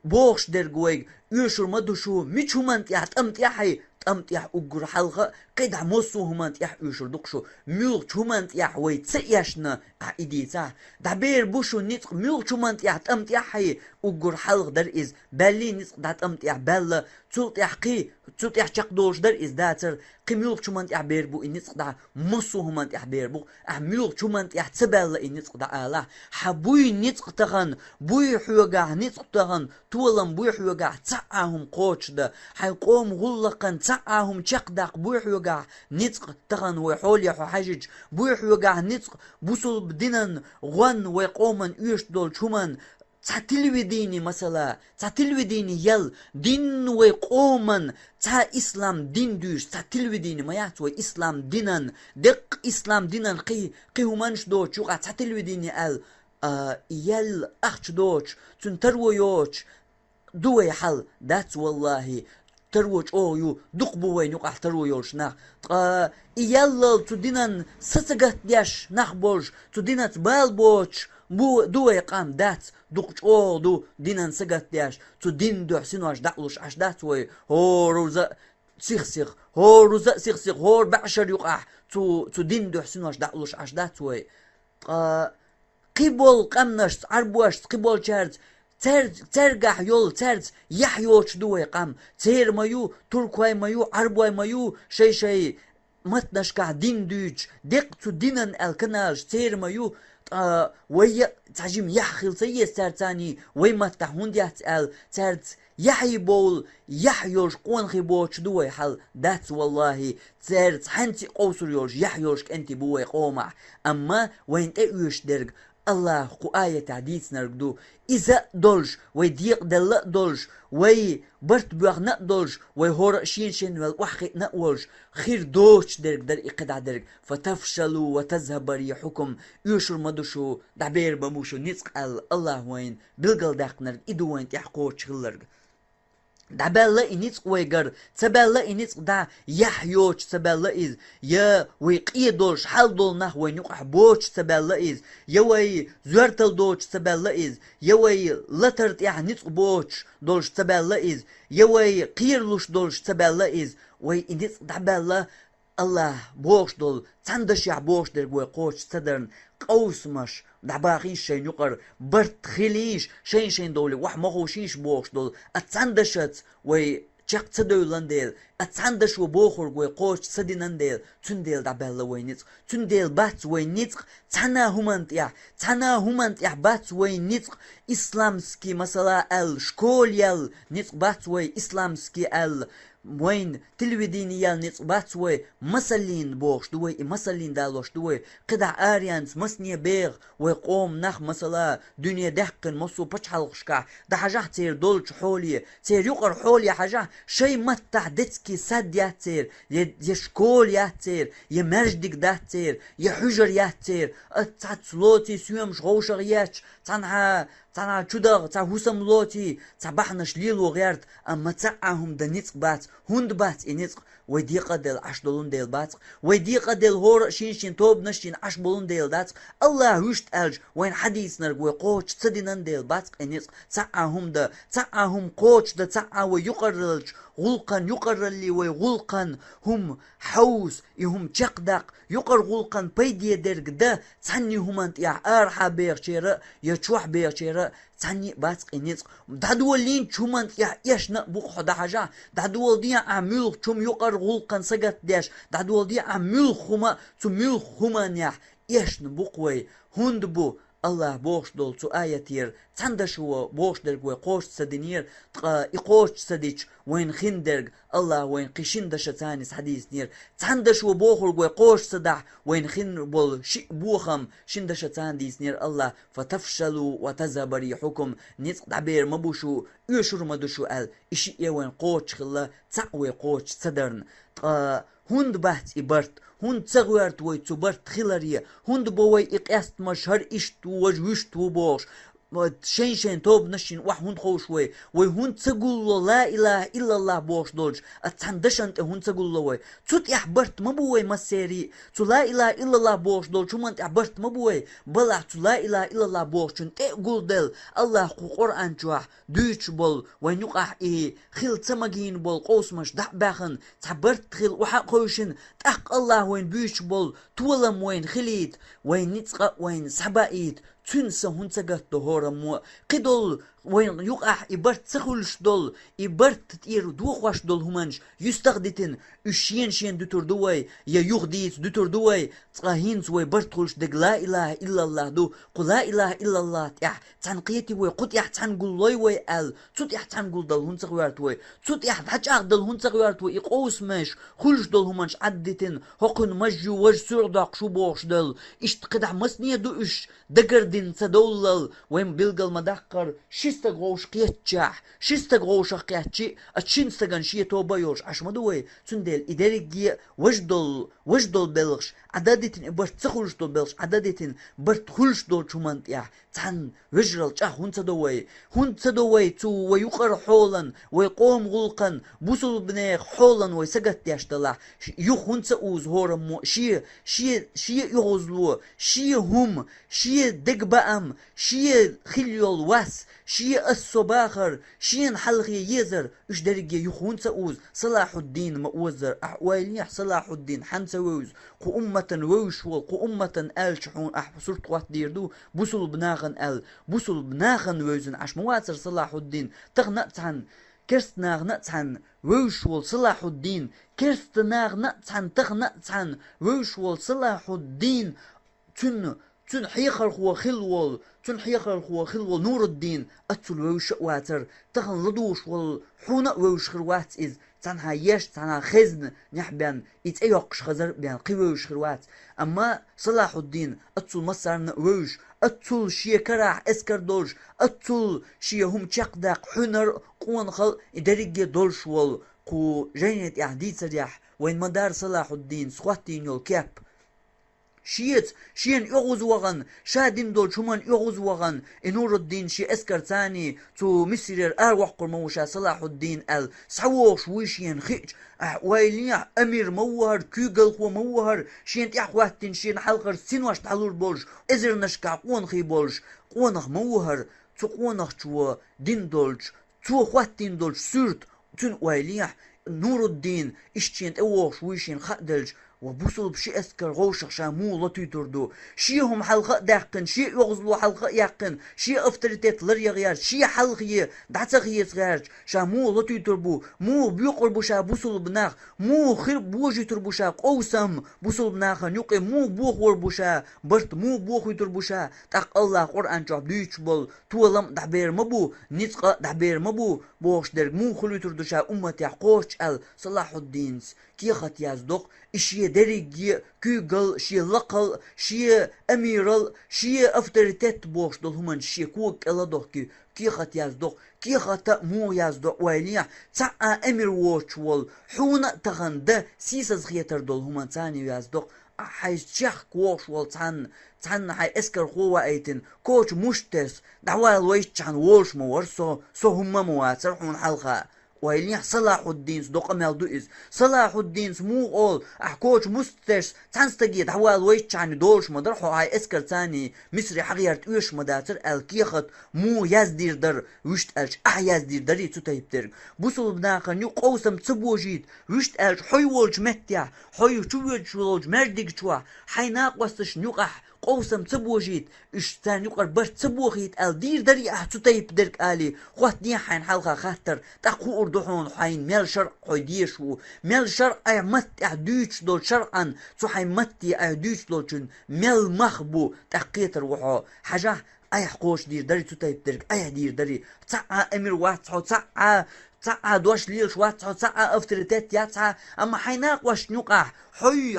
بوخش درقويق يشور مدوشو ميشو منت يحتمت يحي تمت يح أجر حلقة قيد موسو همانت يح يشور دقشو ميلك همانت يح ويتسيشنا عيدي تاع دعبير بوشو نتق ميلك همانت يح تمت يحي أجر حلقة در إز بالي نتق دا تمت يح بالا تلت يح قي تلت يح شقدوش در إز داتر قي ميلك همانت يح بيربو نتق دا موسو همانت يح بيربو ميلك همانت يح تبالا نتق دا آلا حبوي نتق تغن بوي حوغا نتق تغن تولم بوي حوغا تعاهم قوش دا حيقوم غلقا تعاهم شقدق بوي حوغا نتق تغن ويحول يحو حاجج بوي حوغا نتق بوصل بدينن غن ويقومن يوش دول شومن تعتلوي مثلا تعتلوي يل دين ويقومن تا إسلام دين دوش تعتلوي ما يعتوي إسلام دينن دق إسلام دينن قي همانش دوش يوقع تعتلوي يل أخش دوش تنترو يوش دوي حل دات والله تروج يو دقبو وين يقع ترو يوش نخ يلا تدينن ستقت ديش نخبوش تدينت بالبوش بو دو يقام دات دقش دو دينن سقت ديش تدين دو حسين واش دقلوش عش دات وي هو روزا سيخ هو روزا سيخ هو بعشر يقع تدين دو حسين واش دقلوش عش دات وي قبول قمنش عربوش قبول شارت ترجح يول ترز يحيوش دوي قام تير مايو تركواي مايو عربواي مايو شي متنشكع دين دوج دقتو دينن الكناج تير مايو ويا تعجم يحخل سي سرتاني وي متحون ديات ترز يحي بول يحيوش قون خيبوش دوي حل دات والله ترز حنتي قوسر يوش يحيوش انتي بوي قومع اما وين ايوش درج الله قو آية تعديث نرقدو إذا دولش ويديق دل دولش وي برت بيغ نقدولش وي هور شين والوحقي نقولش خير دوش درق در إقدع درق فتفشلوا وتذهب ريحكم يوشر مدوشو دعبير بموشو نتق الله وين بلقل داق نرق إدو وين تحقوش خلرق دعبالله إنيس ويجر تبالله إنيس دا يحيوش تبالله إز يا ويقيدوش حال دول نه وينيق بوش تبالله إز يوي زورتل دوش تبالله إز يوي لترت يحنيس بوش دولش تبالله إز يوي قيرلوش دولش تبالله إز وي إنيس دعبالله الله بوش دول تندش يع بوش در ويقوش تدرن قوسمش دعباقين شين يقر برت خليش شين دولي وح مخوشيش بوش دول اتسندشت وي جاق تدولن ديل اتسندش وبوخر ويقوش تسدينن ديل تنديل دعبالا وينيتق تنديل بات وينيتق تانا همانت يح بات وينيتق اسلامسكي مثلا ال شكول يل نيتق بات وي اسلامسكي ال وين تلفزيوني يال نيتق بات وي مسلين بوش دوي مسلين دالوش دوي قدع آريانس مسنية بيغ ويقوم نخ مثلا دنيا دحقن مصو بچ حلقشكا دا حاجة تير دولش حولي تير يقر حولي حاجة شي متح دتسكي ساد ياتير يشكول ياتير يمرجدك داتير يحجر ياتير تاتسلوتي سيومش غوشغ ياتش تانا چودغ تا هوسم لوتي تا بحنش ليلو غيرت اما تعهم دا نيتق بات هند بات نيتق ويديقة ديل عش دولون ديل بات ويديقة ديل هور شين توب نشين عش بولون ديل دات الله وشت ألج وين حديث نرق ويقوش تدينن ديل بات نيتق تعهم قوش دا تعا ويقرلج غلقا يقرلي ويغلقا هم حوس يهم تشقدق يقر غلقا بيدي درق دا تعني همانت يا ارحا بيغ شيرا يتشوح بيغ شيرا تعني باتق نيتق دادول لين چومانت يا ايش نبوق حدا حاجة دادول دي عميل چوم يقر غلقا سقط ديش دادول دي عميل خما تميل خما نيح ايش نبوق وي هند بو الله بوش دول تو آياتير تندشوا بوش درق ويقوش تسدينير إقوش تسديش وين خندرق الله وين قشين دشتانيس حديث نير تندشوا بوخر ويقوش تدع وين خن بول شي بوخم شين دشتان ديس نير الله فتفشلوا وتذهب ريحكم نيت دعبير مبوشو يشر مدشو ال إشي وين قوش خلا تعوي قوش تدرن هند بحث إبرت هند تغويرت وي تبرت خلارية هند بوي إقياست مشهر إشتو وجوشتو بوش شين توب نشين وح هند خوش وي هند تقول لا إله إلا الله بوش دولج أتحندشنت هند تقول له وي تut يحبرت مبوي مسيري تو لا إله إلا الله بوش دولج شو منت يحبرت مبوي بلع تو لا إله إلا الله بوش شن تقول دل الله قرآن جوح دوش بول وين يقع خيل تمجين بول قوس مش دح باخن تحبرت خيل وحق خوشن تحق الله وين بيش بول تولم وين خليت وين نتقى وين سحبايت تنسى هنسقت دهورا مو قدول وين يقع إبرت سخولش دول إبرت تير دوخواش دول همانش يستخدتن شين دوتر دوي يا يغديت دوتر دوي تقاهينز وي برتخولش دق لا إله إلا الله دو قل لا إله إلا الله تيح تنقيتي وي قد يح تنقل لوي وي أل تut يح تنقل دل هنسق ويارت وي تut يح حجاق دل هنسق ويارت وي إقوس مش خلش دل همانش عدتن هقن مجو وج سرداق شو بوش دل إشت قدح مسنية دو إش دقردين تدولل وين بلقل مدقر شيستق غوش قيتشاح شيستق غوش قيتشي اتشينستقن شي توبا يوش عشمدوي تندل إداريجي وجدل بلغش عدادتين برت تخلش دول بلغش عدادتين برت خلش دول شمانت يح تان وجرل جاه هون تدوي تو ويقر حولا ويقوم غلقا بوصل بنيخ حولا ويسقط يشتلا يخ هون تأوز هورم شي يغزلو شي هم شي دقبأم شي خليول واس شي الصباخر شي حلقي يزر اش درجة يخون تأوز صلاح الدين مؤوزر احوالي صلاح الدين حنسوز قو أمة ووشول قو أمة ألشحون صرت وات ديردو بوصل بناغن ووزن عش مواتر صلاح الدين تغنأت عن كرست ناغنأت عن ووشول صلاح الدين كرست ناغنأت عن تغنأت عن ووشول صلاح الدين تن حيخر هو خلول نور الدين أتل ووش واتر تغن لدوش والحونة ووش خروات إذ تنها يش تنها خزن نحبان يتأيوقش خزر بيان قووش خروات أما صلاح الدين أتل مصر ووش أتل شي كراح اسكر دولش أتل شي هم تشقدق حنر قوان خل إداريجي دولش قو جينة إعديد سريح وين مدار صلاح الدين سخواتين يول كيب شين يغوز وغن شادين دول شمان يغوز وغن نور الدين شي اسكر ثاني تو مسير اروح قرموشا صلاح الدين ال سعوش ويشين خيج ويليا امير موهر كوغل هو موهر شين تحواتين شين حلقر سينواش تعلور بولش ازر نشكا قون خي بولش قونخ موهر تو قونخ تو دين دولش تو خواتين دولش سورت تون ويليا نور الدين اشتين اوش ويشين خدلش وبوصل بشي اسكر غوشخ شامو لطي تردو شيهم حلقة داقن شي يغزلو حلقة يقن شي افتريتات لريغيار شي حلقية دعتغية صغيرج شامو لطي تربو مو بيقربو شا بوصل بناخ مو خرب بوجي تربو شا قوسم بوصل بناخ نيوقي مو بوخور بوشا برت مو بوخي تربو شا تاق الله قرآن جاب ديش بول تولم دعبير مبو نتقى دعبير مبو بوش درق مو خلو تردو شا امتي قوش ال صلاح الدين كي خط يازدق شي دريجي كوغل شي لقل شي اميرال شي افتريتات بوش دول همان شي كوك الا دوكي كي خط يازدق كي خط مو يازدق ويليا تا امير ووش وول حون تغند سيسز خيتر دول همان تاني يازدق حيث شيخ كوش وول تان حي اسكر قوة ايتن كوش مشتس دعوة الويش تان ووش مور سو هما مواتر حون حلقة ويليح صلاح الدين صدق مالدو إز صلاح الدين مو قول أحكوش مستش تنستجيد حوال ويش تعني دولش مدر حو هاي اسكر تاني مصري حغيرت ويش مداتر الكيخت مو يزدير در وشت ألش يزدير دري تتايبتر بوصل بناقا نيو قوسم تبوجيد وشت ألش حي ولج متيا حي شويج ولج مردق شوا حي ناقوستش نيوقح قوسم تبوجيت اشتان يقر بر تبوخيت الدير دري تتايب درك آلي خوات دي حين حلقة خاطر تقو اردوحون حين ميل شرع حي ديشو ميل شرع اي مت اعدوش دول شرعا تو حين متي اعدوش دول شن ميل مخبو تحقيتر وحو حاجة اي حقوش دير دري تتايب درك اي دير دري تسعى امير واتحو تسعى دوش ليل شوات تسعى افتريتات ياتسعى اما حيناق واش نيقح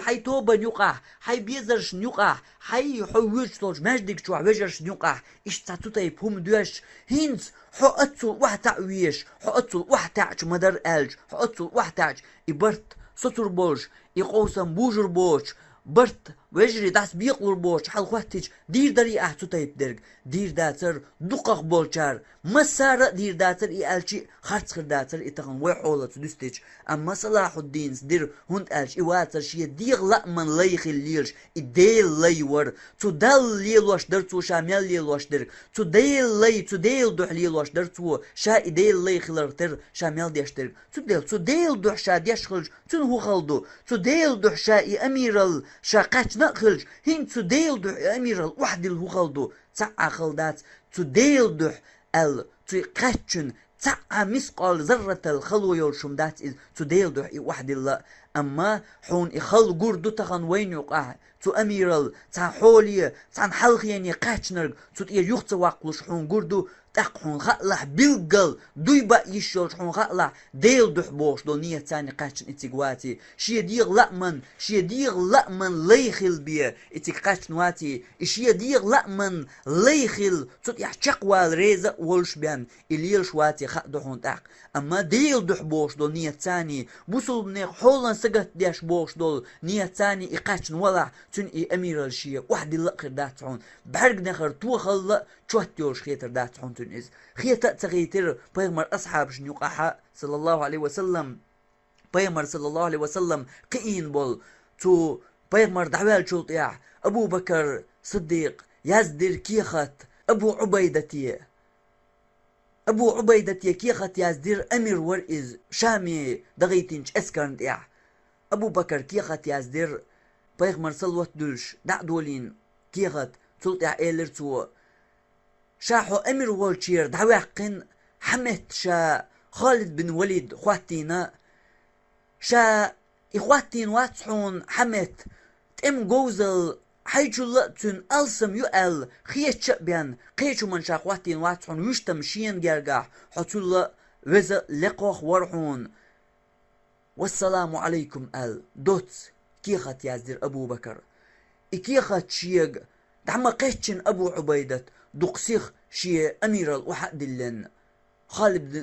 حي توبة نيقح حي بيزرش نيقح حي ويجتوش ماجدك شوع ويجرش نيقح ايش تاتوتايب هم دوش هينز حو اتسو وحتع ويش حو اتسو وحتعش مدر الج حو اتسو وحتعش إبرت سطر بوش يقوسم بوجر بوش برت ويجري داس بيقلر بوش حال خواتج دير دري تايب درج دير داتر دقق بولشار مسار دير داتر الشي خرصخر داتر اتخن ويحولة دستج اما صلاح الدين دير هند الش واتر شي دير لا من ليخ الليلش الديل ليور تدل ليل واش در تو شامل ليل واش در تدل دوح ليل واش در تو شا ديل ليخ لرتر شامل ديش در تدل دوح شا ديش خلج تن هو خلدو تدل دوح شا اميرال شاقات نقلج هين تديل دوح اميرال واحد اللي هو خلدو تسعى خلدات تديل دوح ال تقاتشن تسعى مسقال ذرة الخلو يولشم دات إذ تديل دوح واحد الله أما حون إخل قردو تخن وين يقع تو أميرال تا حولي تان حلقين يقاتشنرق تو تير يخت واقلش حون قردو تقحون خلح بيلقل دويبا يشوش حون خلح ديل دوح بوش دول نية تاني قاتشن اتقواتي شي ديغ لأمن ليخل بيه اتقاتشن واتي شي ديغ لأمن ليخل تو يحشقوال ريزة ولش بيان إليلش واتي خدو حون تاق أما ديل دوح بوش دول نية تاني بوصل بنيق حولن سقط ديش بوش دول نية تاني إقاتشن ولا تن أميرال شي واحد اللقر داتعون بحرق نخر توخل شوات يوش خيتر داتعون تنز خيتر تغيتر بيغمر أصحاب شنيقاحا صلى الله عليه وسلم بيغمر صلى الله عليه وسلم قئين بول تو بيغمر دعوال شلطيع أبو بكر صديق يازدر كيخت أبو عبيدتي كيخت يازدر أمير ورئز شامي دغيتنش أسكرن يع أبو بكر كيخت يازدر بيغمر صلوات دولش دعدولين كيخت شلطيع إيلرتو شاحو أمير والشير دعواقن حمت شا خالد بن وليد خواتينا شا إخواتين واتحون حمت تم جوزل حيجو لأتون ألسم يؤل خيش شبيان قيشو من شا خواتين واتحون وشتم شين جرقاح حطول وزا لقوخ ورحون والسلام عليكم دوت كيخت يازدر أبو بكر إكيخت شيق دعما قيشن أبو عبيدة دقسيخ شي أمير الوحد اللن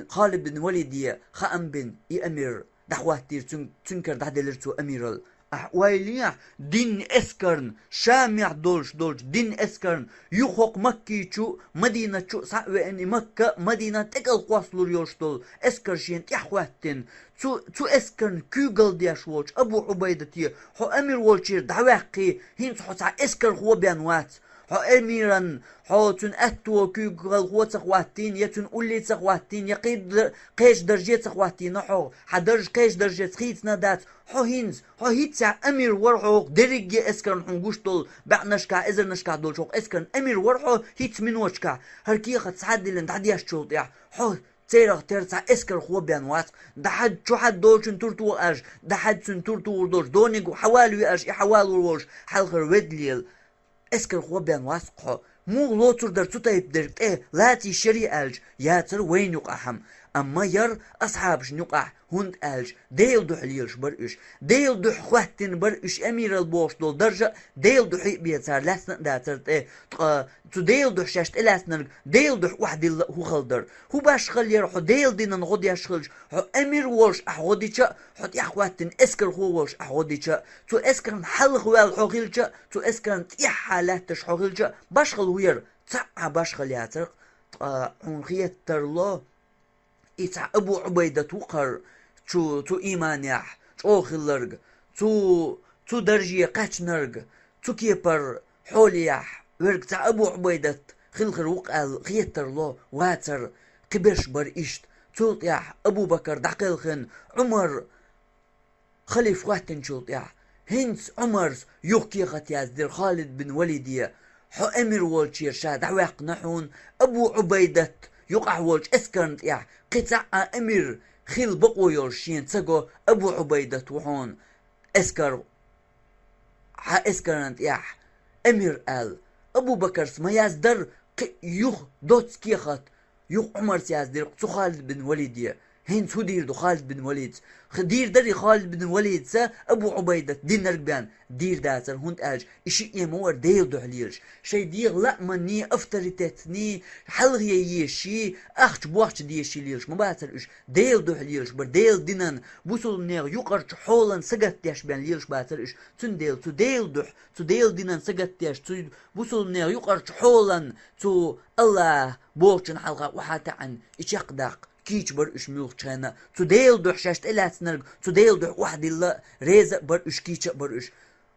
خالد بن وليد خام بن أمير دعوات دير تنكر دعدلرتو أمير ويليح دين اسكرن شامع دولش دين اسكرن يخوق مكي شو مدينة شو سعوة اني مكة مدينة تقل قواصلور يوشتول اسكرشين تحواتن تو اسكرن كوغل دياش وولش ابو عبيدتي حو امير وولشير دعواقي هين حو اسكر هو بيانوات حو اميران حو تن اتو كوغل هو تخواتين يتن اولي تخواتين يقيد قيش درجة تخواتين حو حدرج قيش درجة خيت ندات حو هينز حو هيتسع امير ورحو درجة اسكرن حنقوشتول باع نشكا ازر نشكا دول شوق اسكرن امير ورحو هيت من وشكا هركيخة تسعدي لن تعدياش شوط يا حو تيرغ ترسع اسكر خو بيانوات ده حد شو حد دولشن تورتو اج ده حد سن تورتو وردوش دونيغو حوالي اج حوالي وروش حلغر ودليل اسكر خو بيانوات قو مو لوتر در تطيب درت لاتي شري الج ياتر وين يقحم اما ير اصحابش نقع هند الج ديل دو حليلش برئش ديل دو خواتن برئش امير البوش دول درجة ديل دو حيق بيتار لاسن داتر تو ديل دو حشاشت الاسنر ديل دو واحد هو خلدر هو باش خل يروحو ديل دينا نغود يشخلش هو امير وولش احوديشا حط اخواتن اسكر هو وولش احوديشا تو اسكر حل خوال حوغيلشا تو اسكر تيح حالاتش حوغيلشا باش خل وير تسعى باش خل ياتر حنخيت ترلو إتع أبو عبيدة وقر تو إيمان يح تو خلرج تو درجية قاتنرج تو كيبر حولي يح ورق تع أبو عبيدة خلخر وقال خيتر لو واتر قبش بر إشت تو يح أبو بكر دقيلخن عمر خليف واتن شوط يح هنس عمر يوكي ختياز دير خالد بن وليدية حو أمير والشير شاد عواق نحون أبو عبيدة يقع وولش اسكرنت يح قطع امير خيل بقو يورشين تسقو ابو عبيدة وحون اسكر اسكرنت يح امير ال ابو بكر سما يازدر يخ دوتس كيخت يخ عمر سيازدر تو خالد بن وليد هين سو دير دو خالد بن وليد خدير دري خالد بن وليد سا ابو عبيدة دين نرقبان دير داتر هند اج اشي يمور ديل دو حليلش شي دير لا مني افتريتتني حلغي يشي اخش بوحش دي يشي ليلش مباتر اش ديل دو حليلش بر ديل دينن بوصل نيغ يقرش حولن سقت ياش بان ليلش باتر اش تن ديل تو ديل دينن سقت ياش تو بوصل نيغ يقرش حولن تو الله بوشن حلقة وحاتا عن اش يقدق كيش بر اش ميوخ چانا تو ديل دو حشاشت الات نرق تو ديل دو واحد الله ريزة بر اش كيش بر اش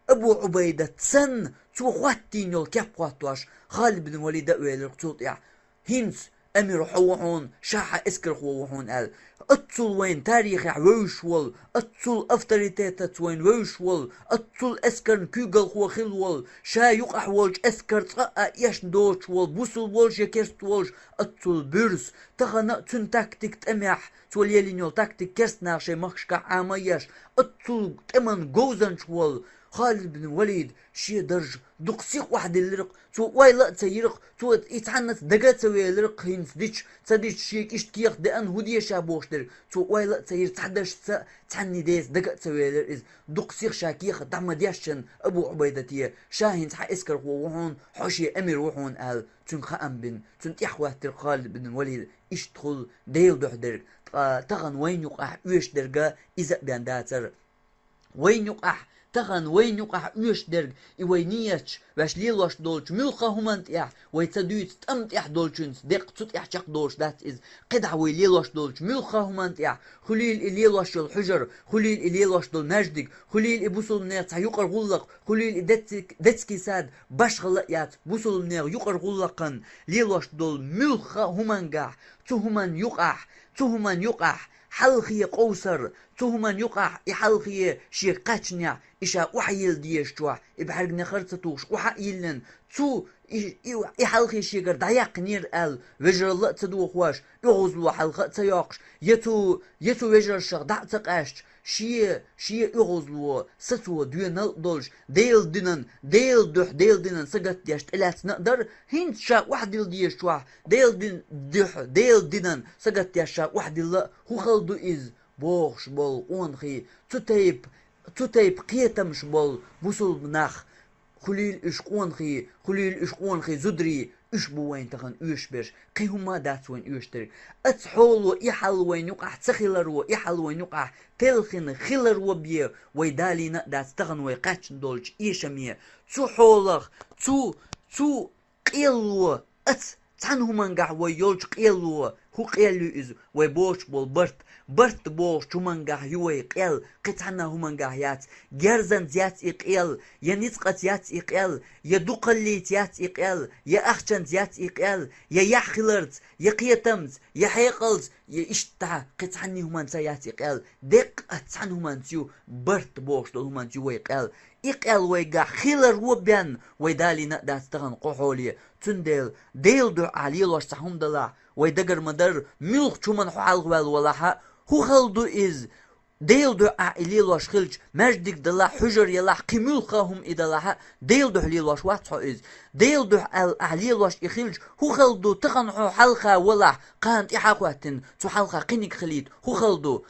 ابو عبيدة سن تو خواتين يول كيب خواتواش خالد بن وليد ويل رقصوط يع هينس امير حوحون شاحة اسكر حوحون ال اتصل وين تاريخ ويشول اتصل افتريتات وين ويشول اتصل اسكر كوغل خو خلول شا يقع ولش اسكر تقا يش دوش ول بوصل ولش يكرست ولش اتصل بيرس تغنا تن تاكتيك تمح توليلينيول تاكتيك كرست ناخشي مخشكا عاميش اتصل تمن جوزن شول خالد بن وليد شي درج دقسيق واحد اللرق تو وايلا تيرق تو يتعنت دقات سوي اللرق هين تديش شيك اشتكيق دان هوديه شابوش در تو وايلا تير تحدش تعني ديس دقات سوي اللرق دقسيق شاكيق دعم دياشن ابو عبيدتيه شاهين تح اسكر وحون حوشي امير وحون ال تن خام بن تن تحوات خالد بن وليد اشتخل ديل دحدر تغن وين يقع ويش درجة اذا بيان داتر وين يقع تغن وين يقع ويش درج وينيتش باش ليلوش دولش ملقا همانت اح ويتدويت تمت اح دولشنس دق تut اح شق دولش دات از قدع ويليلوش دولش ملقا همانت اح خليل اليلوش الحجر خليل اليلوش دول مجدك خليل ابوسل نيت يقر غلق خليل دتسكي ساد باش غلقيات بوسل نير يقر غلقن ليلوش دول ملقا همانقع تهمن يقع حلقي قوسر تهمن يقع يحلقي شي قاتنيا إشا وحيل ديشتوا إبحرق نخرتتوش وحيلن تو يحلقي شي قرد عياق نير ال وجر الله تدو خواش يغزلو حلقة تياقش يتو وجر الشغ دع تقاشت شي يغزلو ستو دوينال دولش ديل دينن سقط ديشت إلات نقدر هين شا واحد ديشتوا ديل دينن سقط ديشتا واحد الله هو خلدو إز بوخش بول اونخي تتيب قيتمش بول بوصل بناخ خليل إش قونخي زدري إيش بوين تخن إيش بيش قي هما دات وين إيش تري أتحولو إحل وين يقع تخيلرو إحل وين يقع تلخن خيلر وبيه ويدالي دات تخن ويقاتش دولج إيشمية تو حولخ تو قيلو تعنو منقع ويولج قيلو هو قيلو إز ويبوش بول برت بوش تو منقع يوي قيل قطعنا هو منقع يات جرزن زيات إقيل يا نتقت يات إقيل يا دوقليت يات إقيل يا أخشن يات إقيل يا يحخلرت يا قيتمت يا حيقلت يا إشتع قطعني هو منتا يات إقيل دق أتعن هو منتيو برت بوش دول هو منتيو ويقيل إقيل ويقع خيلر وبيان ويدالي نقدات تغن قحولي تندل ديل دو علي لوش تحوم دلا ويدقر مدر ملخ چومن حال غوال ولاها هو خلدو إز ديل دو عائلي لوش خلج مجدك دلا حجر يلا قملخهم إدلاها ديل دو حلي لوش واتحو إز ديل دو علي لوش إخلج هو خلدو تغنحو حلقة ولا قانت إحاقواتن تو حلقة قينك خليد هو خلدو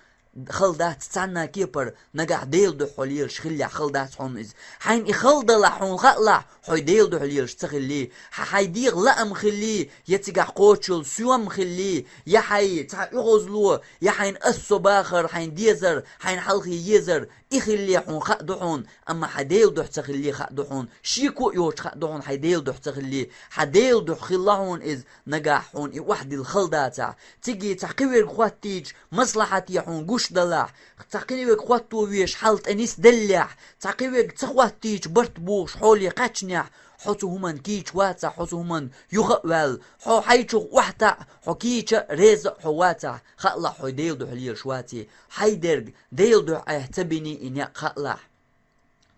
خلدات تسعنا كيبر نجح ديل دو حليل شخلي خلدات حون إز حين إخلد لحون خلع حي ديل دو حليل شتخلي حي ديغ لأم خلي يتجح قوتشل سوام خلي يا حي تعغزلو يا حين أسو باخر حين ديزر حين حلقي يزر إخلي حون خدحون أما حديل دو تخلي خدحون شيكو يوش خدحون حديل دو تخلي حديل دو خلاهون إز نجحون واحد الخلدات تيجي تحقير خواتيج مصلحتي حون جوش دلع تعقيبك خواتو ويش حالت أنيس دلع تعقيبك تخواتيج برت بوش حولي قاتشنيح حوتو همان كيش واتع حوتو همان يغوال حو حيشو وحتا حو كيش ريز حو واتع خلع حو ديل دو حليل شواتي حيدرج ديل دو اهتبني إنيا خلع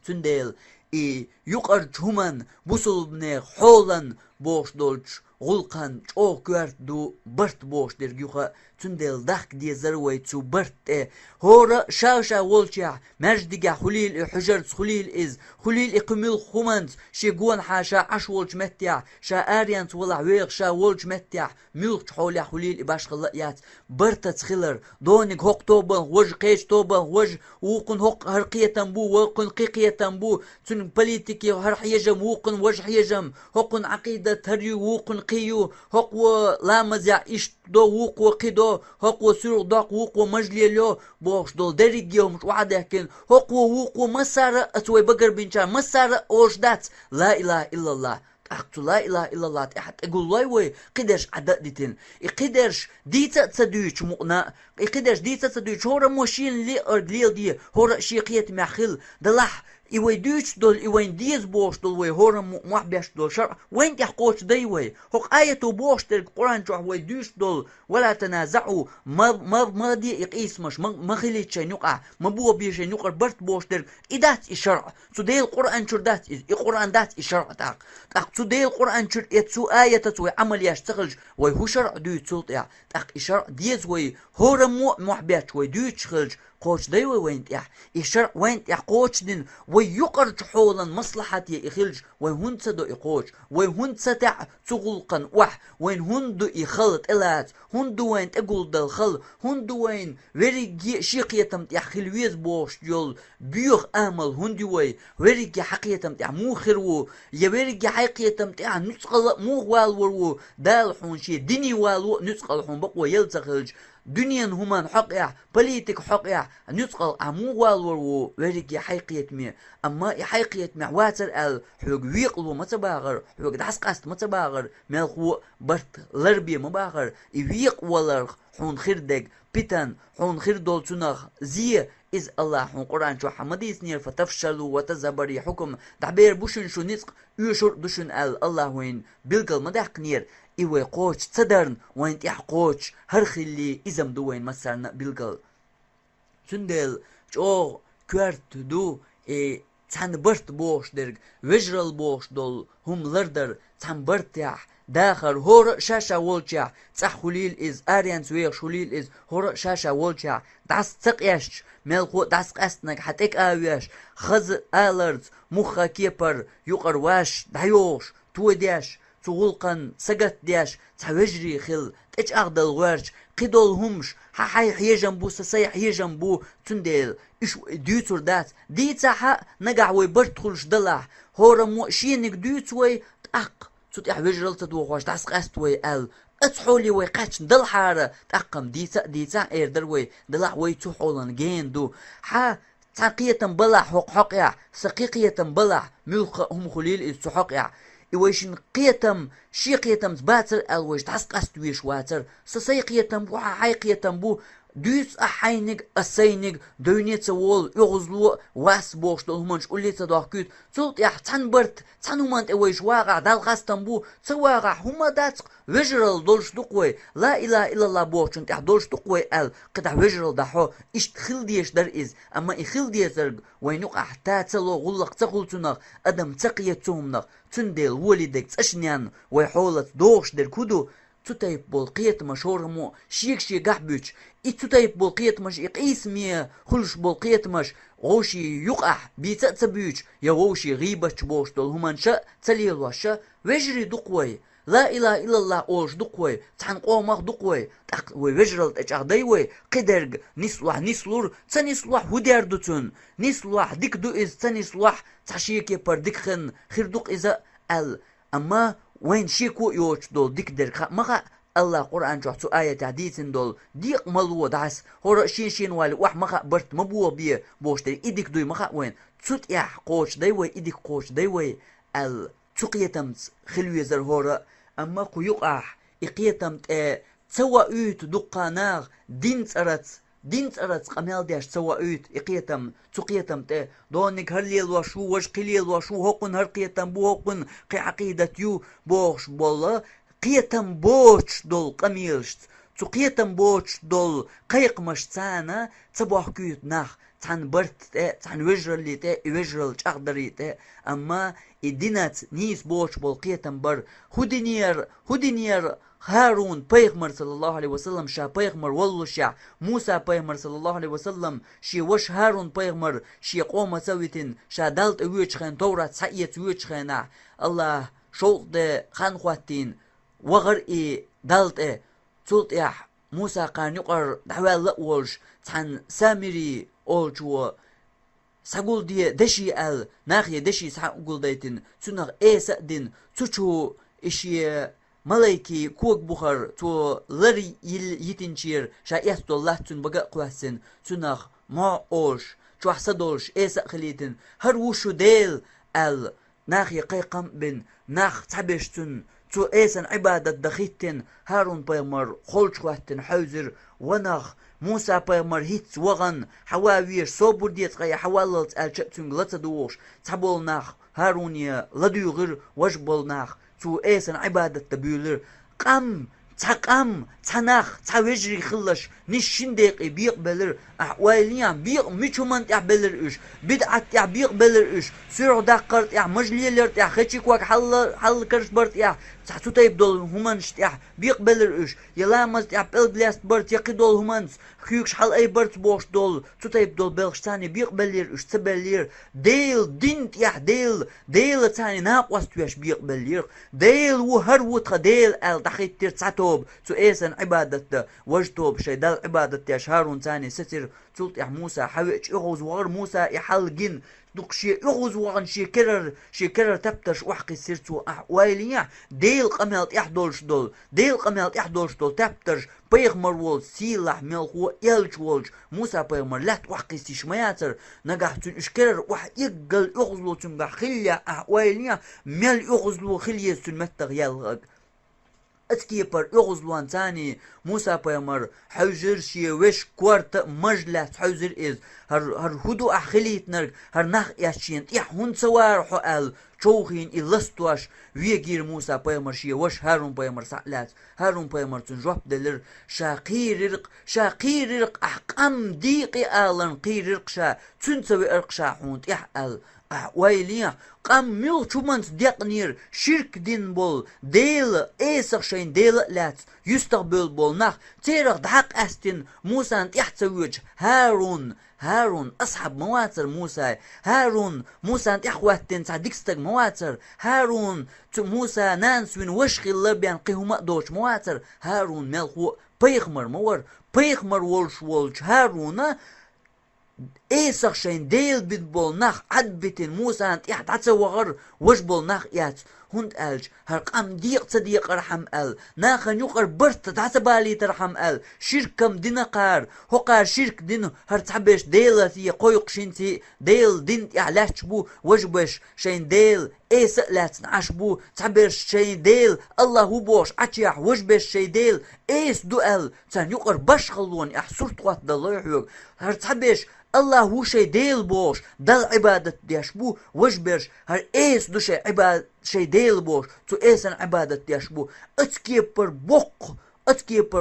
تنديل يقرج همان بوصل بنير حولن بوش دولش غلقان او كوارت دو برت بوش درجوخا تندل دخك دي زروي تو برت هورا شاشا والشع مجدقا خليل حجر خليل إز خليل إقميل خمانت شيقون حاشا عش والش متع شا آريانت ولا ويغ شا والش متع ملك حولي خليل إباش خلقيات برت تخلر دونك هوق توبن وج قيش توبن وج وقن هوق هرقية تنبو وقن قيقية تنبو تن بوليتيكي هر حيجم وقن وج حيجم هوقن عقيدة تريو وقن قيو هوق لا مزع إش دو وقو قيدو هوق سرق داق وقو مجليلو بوش دول دريجيو مش وعده كن هوق وقو مسارة أتوي بقر بنشان مسارة أوشدات لا إله إلا الله أخت لا إله إلا الله أحد أقول لا وي قدرش عددتين قدرش ديتا تصديش مقنا قدرش ديتا تصديش هورا موشين لي أرجليل دي هورا شيقية معخل دلح إيوي دوش دول إيوي ديز بوش دول وي هورا محبش دول شرع وين تحقوش دي وي هوق آية بوش تلك قرآن شوح وي دوش دول ولا تنازعوا ما دي إقيس مش ما خليت شي نقع ما بوا بيشي نقع برت بوش تلك إدات إشرع سو دي القرآن شر دات القرآن دات إشرع تاق سو دي القرآن شر يتسو آية تسوي عمل يشتغلج وي هو شرع دو تسوط تاق إشرع ديز وي هورا محبش وي دوش خلج قوش دي وين تيح إشرع وين تيح قوش دين ويقرج حولا مصلحتي إخلج وين دو إقوش وين تع تغلقا وح وين دو إخلط إلات دو وين تقول دل خل دو وين وريجي شيقيتم تيح خلويز بوش جول بيوخ آمل دو وي وريجي حقيتم تيح مو خرو يا وريجي حقيتم تيح نسقل مو والورو دال حون شي ديني والو نسقل حون بقوة يلتخلج دنيا همان حقيا بوليتيك حقيا نسقل عمو والورو وريكي حقيت مي اما حقيت مي واتر ال حوق ويقلو متباغر حوق دعس قاست متباغر ملخو برت لربي مباغر ويق ولر حون خردق بيتان حون خير دولتونخ زي إز الله حون قرآن شو حمديس نير فتفشلوا وتزبري حكم تعبير بوشن شو نسق يشور دوشن الله وين بلقل مدحق نير إيوه قوش تصدرن وين تيح قوش هرخلي إزم دوين مسارنا بلقل سندل جو كوارت دو تحن برت بوش درج وجرل بوش دول هم لردر تحن برتيح داخل هور شاشة والجع تح خليل إز آريان سوير خليل إز هور شاشة والجع دعس تقيش ملخو دعس قستنك حتىك آويش خز آلرز مخا كيبر يقر واش دايوش تو ديش تغلقن سقط ديش توجري خل تج أغدل ورش قدول همش حي حيجن بو سسي حيجن بو تندل إيش ديوتر دات ديتا ح نقع ويبرت خلش دلع هورا مو شينك ديوت وي تأق تut وجرل تدو خوش تاس قست وي ال اتحولي وي قاتش دل حارة تقم ديتا ايردر وي دلع وي تحولن جين دو ها تاقية بلع حق يا سقيقية بلع ملخ هم خليل السحق يا إيويشن قيتم شي قيتم باتر الويش تحس قست ويش واتر سسي قيتم بو حي قيتم بو دوس أحينك أسينك دوني تسوول يغزلو واس بوش دولهمانش قولي تداكيت تلت يح تنبرت تنهمانت إيويش واقع دال خاستم بو تواقع هما داتق وجرل دولش دقوي لا إله إلا الله بوشن تح دولش دقوي قدح وجرل دحو إش تخل ديش در إز أما إخل ديش درق وينوق أحتا تلو غلق تقلتناق أدم تقيتهمناق تندل ولدك تشنيان ويحولت دوش در كدو تتايب بولقيت مشهور مو شي قحبوش تتايب بولقيت مش إقيس مية خلش بولقيت مش غوشي يقح بيتأتبوش يا غوشي غيبة بوش دول همان شا تليل وشا وجري دقوي لا إله إلا الله أولش دقوي تحن قومك دقوي ويجرل تجعديوي قدرق نسلوح نسلور تنسلوح هدير دوتون نسلوح ديك دو إز تنسلوح تحشيكي بر ديكخن خير دق إذا أما وين شيكو يوش دول ديك درق مغا الله قرآن جوحتو آية تعديثن دول ديق ملو دعس هورا شين والي وح مغا برت مبوه بيه بوش دي إديك دوي مغا وين تسوت إح قوش ديوي إديك قوش ديوي تقيتمت خلوي زر هورا أما قيقح إقيتمت تسوى أيت دقاناغ دينت أرت قميل ديش تسوى أيت إقيتم تقيتمت دونك هرليل وشو وش قليل وشو هقن هر قيتم بو هقن قي عقيدة يو بوش بولا قيتم بوش دول قميلشت تقيتم بوش دول قيق مشتانا تبوح كيوت ناخ تحن برت تحن وجرل لي وجرل تقدري أما إدينات نيس بوش بولقيتم بر هدينير هارون پیغمبر صلى الله عليه وسلم شا پیغمبر والله شا موسى پیغمبر صلى الله عليه وسلم شي وش هارون پیغمبر شي قوم سويتن شا دالت ويچ خن تورات سايت ويچ خنا الله شوق ده خان خواتين وغر دالت تولت يح موسى قان يقر دعوال لقولش تحن سامري أولجو ساقول دي دشي ناخي دشي ساقول ديتن تنغ سأدن تشو إشي ملايكي كوك بخار تو لري يتنشير شا يستو الله تن بقى قواسن تنغ ما أولش شو حسدولش سأخليتن هر وشو ديل ناخي قيقم بن ناخ تعبشتن تو إيسن عبادة دخيتن هارون بيمر خلش خواتن حوزر وناخ موسى بيمر هيت وغن حواوير صوبر ديت غيا حوالت الشتن لتدوش تحبول ناخ هارونيا لديغر وجبول ناخ تو إيسن عبادة تبيولر قم تقام تناخ توجري خلش نشين دقي بيقبلر أحواليان بيق ميشومنت يعبلر إيش بدعت يعبيقبلر إيش سرع دقرت يع مجليلر يع خشيك واك حل كرش برت يع تحتو تيبدول همانش يع بيقبلر إيش يلامز يع بلبلاست برت يقيدول همانس خيوكش حل أي برت بوش دول تو تيبدول بلغشتاني بيقبلر إيش تبلير ديل دينت يع ديل تاني ناقوست ويش بيقبلر ديل وهر وطخ ديل دخيت تير تسعتوب تو إيسن عبادة وجتوب شي دال عبادة يشهارون تاني ستر تلت موسى حويج إغوز وغر موسى يحلقين دوك شي إغوز وغن شي كرر تبتش وحقي سيرتو أحواليا ديل قميلت يحدولش دول تبتش بيغمر وول سيلح ملخو يلج وولج موسى بيغمر لات وحقي سيش مياتر نقاحتون إشكرر وح يقل إغزلو تنقح خليا أحواليا ميل إغزلو خليا سنمتغ يلغق اتكيبر يغزلوان تاني موسى بيمر حوزر شي وش كوارت مجلس حوزر إز هر هدو أخليت نرق هر نخ ياشين هون سوار حقال شوخين إلستواش ويجير موسى بيمر شي وش هارون بيمر سعلات هارون بيمر تنجوب دلر شاقير رق أحقام ديقي آلن قير رق شا تنسوي ارق شا حونت يحقال ويليا قام ميل شومانت ديقنير شرك دين بول ديل ايسر شين ديل لات يستقبل بول نخ تيرق دحق استن موسى انت يحتويج هارون أصحاب مواتر موسى انت يحواتن تعديكستك مواتر هارون موسى نانسوين وشخي اللبيان قيهما دوش مواتر هارون ملخو بيغمر مور بيغمر ولش هارون إيسخ شين ديل بول نخ عد بتن موسى أنت إحد عتسا وغر وش بول نخ إيات هند ألج هرقام ديق صديق رحم أل ناخن يقر برت تعتبالي ترحم أل شركم دينا قار هو قار شرك دينو هرتحبش ديل ثي قويق شنتي ديل دين إعلاش بو وجبش شين ديل إيس لاتن عشبو تعبش شين ديل الله هو بوش عتيح وجبش شي ديل إيس دوال تان يقر باش خلون أحسرت قوات دلوحيوك هرتحبش الله هو شي ديل بوش دل عبادة ديشبو وجبش هر إيس دو شي عبادة شي ديل بوش تو إيسن عبادة ديشبو اتكيبر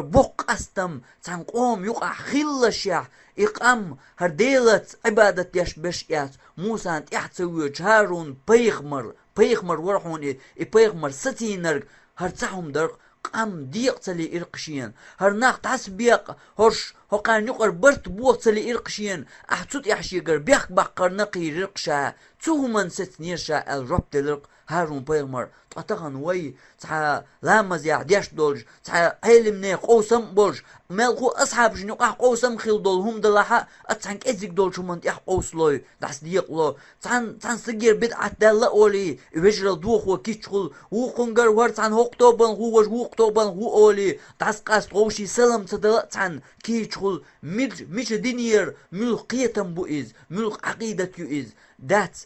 بوق أستم تان قوم يقع خلشيح إقام هر ديلت عبادة يشبش إيات موسى أنت إحتسوي جهارون بيغمر ورحون بيغمر ستينر هر تحهم درق قام ديق تلي إرقشين هر ناق تحسبيق هرش هقان يقر برت بوق تلي إرقشين أحتوت إحشيقر بيق بقر نقي رقشا تو من ستنيرشا الرب دلق هارون بيغمر تعتقن وي تحا لامز يعديش دولج تحا علمني قوسم بولج مالقو أصحاب جنوق قوسم خيل دولهم دلحا أتحنك إزيك دولج من إح قوس لوي داس ديق لو تحن سجير بدعة دالة أولي ويجرل دوخ وكيشخل وقنقر ور تحن هقطوبن هو وقطوبن هو أولي داس قاس غوشي سلم تدلق تحن كيشخل مش دينير ملق قيتم بو إز ملق عقيدة يو إز دات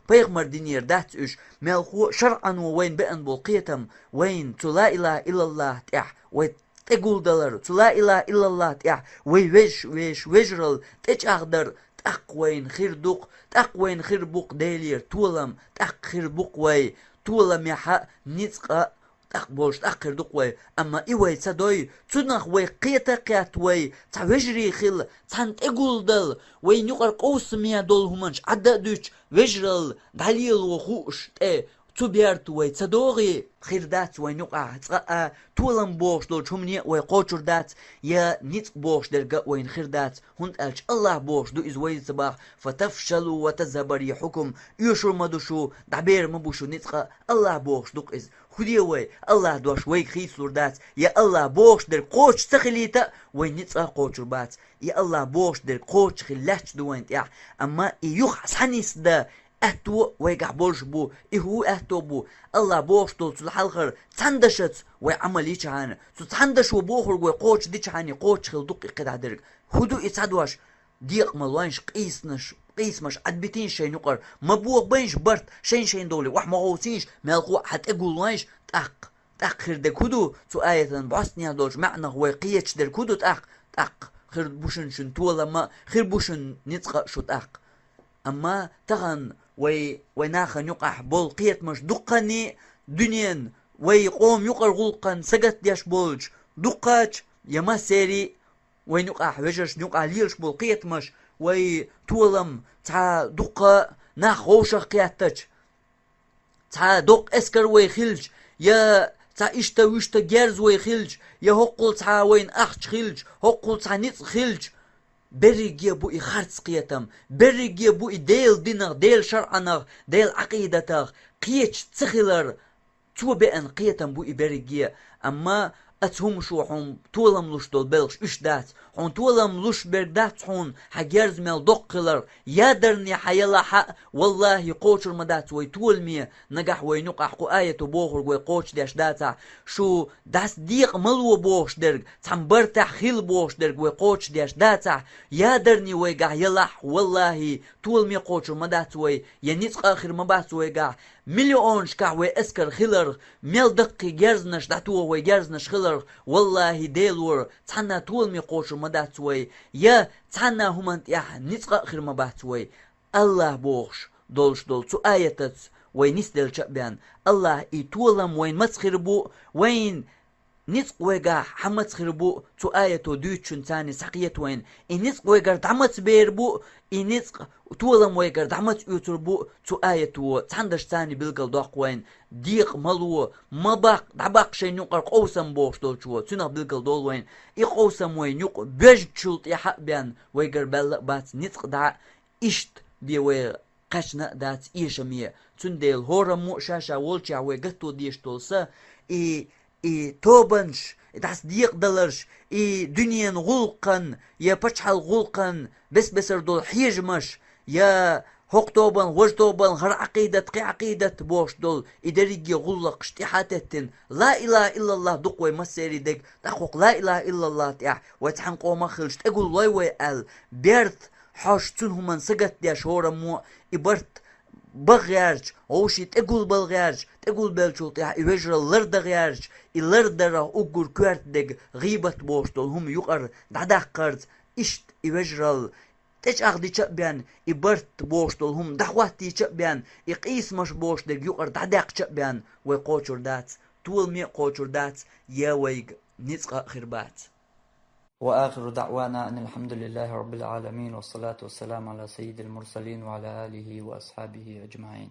بيغمر دينير دات إش مالخو شرعا وين بأن بلقيتم وين لا إله إلا الله تح وتقول دلر لا إله إلا الله تح ويجرل تجأغدر تق وين خير دوق تق وين خير بوق ديلير تولم تق خير بوق وي تولم يحا نتقى تق بوش تأخر دوق أما إيوي تدوي تنخ وي قيات وي تعوجري خيل تان تقول دل وي نقر قوس ميا دول همانش عدا دوش وجرل دليل وخوش تبيرت وي تدوغي خير دات وي نقع تقع تولم بوش دول شمني وي قوشر دات يا نتق بوش درقا وين خير دات هند ألش الله بوش دو إزوي صباح فتفشلوا وتذهب ريحكم يشر مدوشو دعبير مبوشو نتق الله بوش دوق إز خديوي الله دوش وي خيس لوردات يا الله بوش در قوش تخليتا وي نتق قوشر بات يا الله بوش در قوش خلاتش دوين تيح أما إيوخ حسانيس دا أهتو ويقع بولش بو إهو أهتو بو الله بوش دول تلحلخر تندشت ويعمل يجعان تندش وبوخر ويقوش ديجعاني قوش خل دقي قد عدرك هدو إتعدواش ديق ملوانش قيسمش عدبتين شي نقر مبوغ بينش برت شين دولي وح مغوسينش مالقو حت اقول وانش تأق خير دك هدو تو آية بعصني هدولش معنى هو قيتش درك هدو تأق خير بوشن شن تولا ما خير بوشن نتقى شو تأق أما تغن ويناخن يقع بول قيت مش دقني دنيا ويقوم يقر غلقا سقط ديش بولج دقاج يما سيري وين يقع وجرش يقع ليلش بول قيت مش وي تولم تا دقا ناخوشة قياتج تا دق اسكر ويخلج يا تا اشتا وشتا جرز ويخلج يا هقل تا وين اخش خلج هقل تا نيت خلج بريجي بو إخارت قيتم بريجي بو ديل دينغ ديل شرعنغ ديل عقيدتغ قيتش تخلر تو بأن قيتم بو بريجي أما أتهم شو حون تولم لش دول بلش إش دات حون تولم لش بردات حون حجرز مال دقلر يادرني حيلا حق والله قوشر مدات وي تول مية نجح وي نقع قو آية بوخر وي قوش داش داتا شو داس ديق ملو بوش درج تنبرتح خيل بوش درج وي قوش داش داتا يادرني وي قع يلح والله تول مية قوشر مدات وي ينيتق آخر مبات وي قع مليون شكع وي اسكر خلر ميل دقي جرزنش دعتوه وي جرزنش خلر والله ديلور تحنا طول مي قوش مدات وي يا تحنا همانت يح نتق اخر مبات وي الله بوش دولش دول تو آيتت وي نسدل شعبان الله يتولم وين مسخربو وين نتق ويقع حمد خربو تو آيتو دوتشن تاني سقيت وين نتق ويقع دعمت بيربو نتق تولم ويقع دعمت يوتربو تو آيتو تندش تاني بلقل دوق وين ديق ملو مباق دعباق شي نقر قوسم بوش دول شو تنق بلقل دول وين قوسم وين يق بجتشلت يحق بيان ويقع بلق بات نتق دع اشت بيوي قشنا دات إيشمية تنديل هورا مو شاشا والشا ويقتو ديش تولسا توبنش داس ديق دلرش دنيا غلقن يا بچحل غلقن بس بسر دول حيجمش يا هقطوبان وجطوبان هر عقيدة قي عقيدة بوش دول إدريجي غلق اشتحاتتن لا إله إلا الله دقوي مسيري دك دقوق لا إله إلا الله تيح وتحن قوما خلش تقول لايوي ال بيرث حاش تنهمن سقط ديا شورا مو إبرت بغيرج اوشي تقول بلغيرج تقول بلشوط يا يوجر لرد غيرج اللردرا اوغور كوارت دغ غيبت بوشتول هم يقر دعدق قرز اشت يوجرال تش اخدي تشبيان يبرت بوشتول هم دعواتي تشبيان يقيس مش بوش دغ يقر دعدق تشبيان ويقوچور دات طول مي قوچور دات يا ويغ نيصق خربات. وآخر دعوانا أن الحمد لله رب العالمين والصلاة والسلام على سيد المرسلين وعلى آله وأصحابه أجمعين.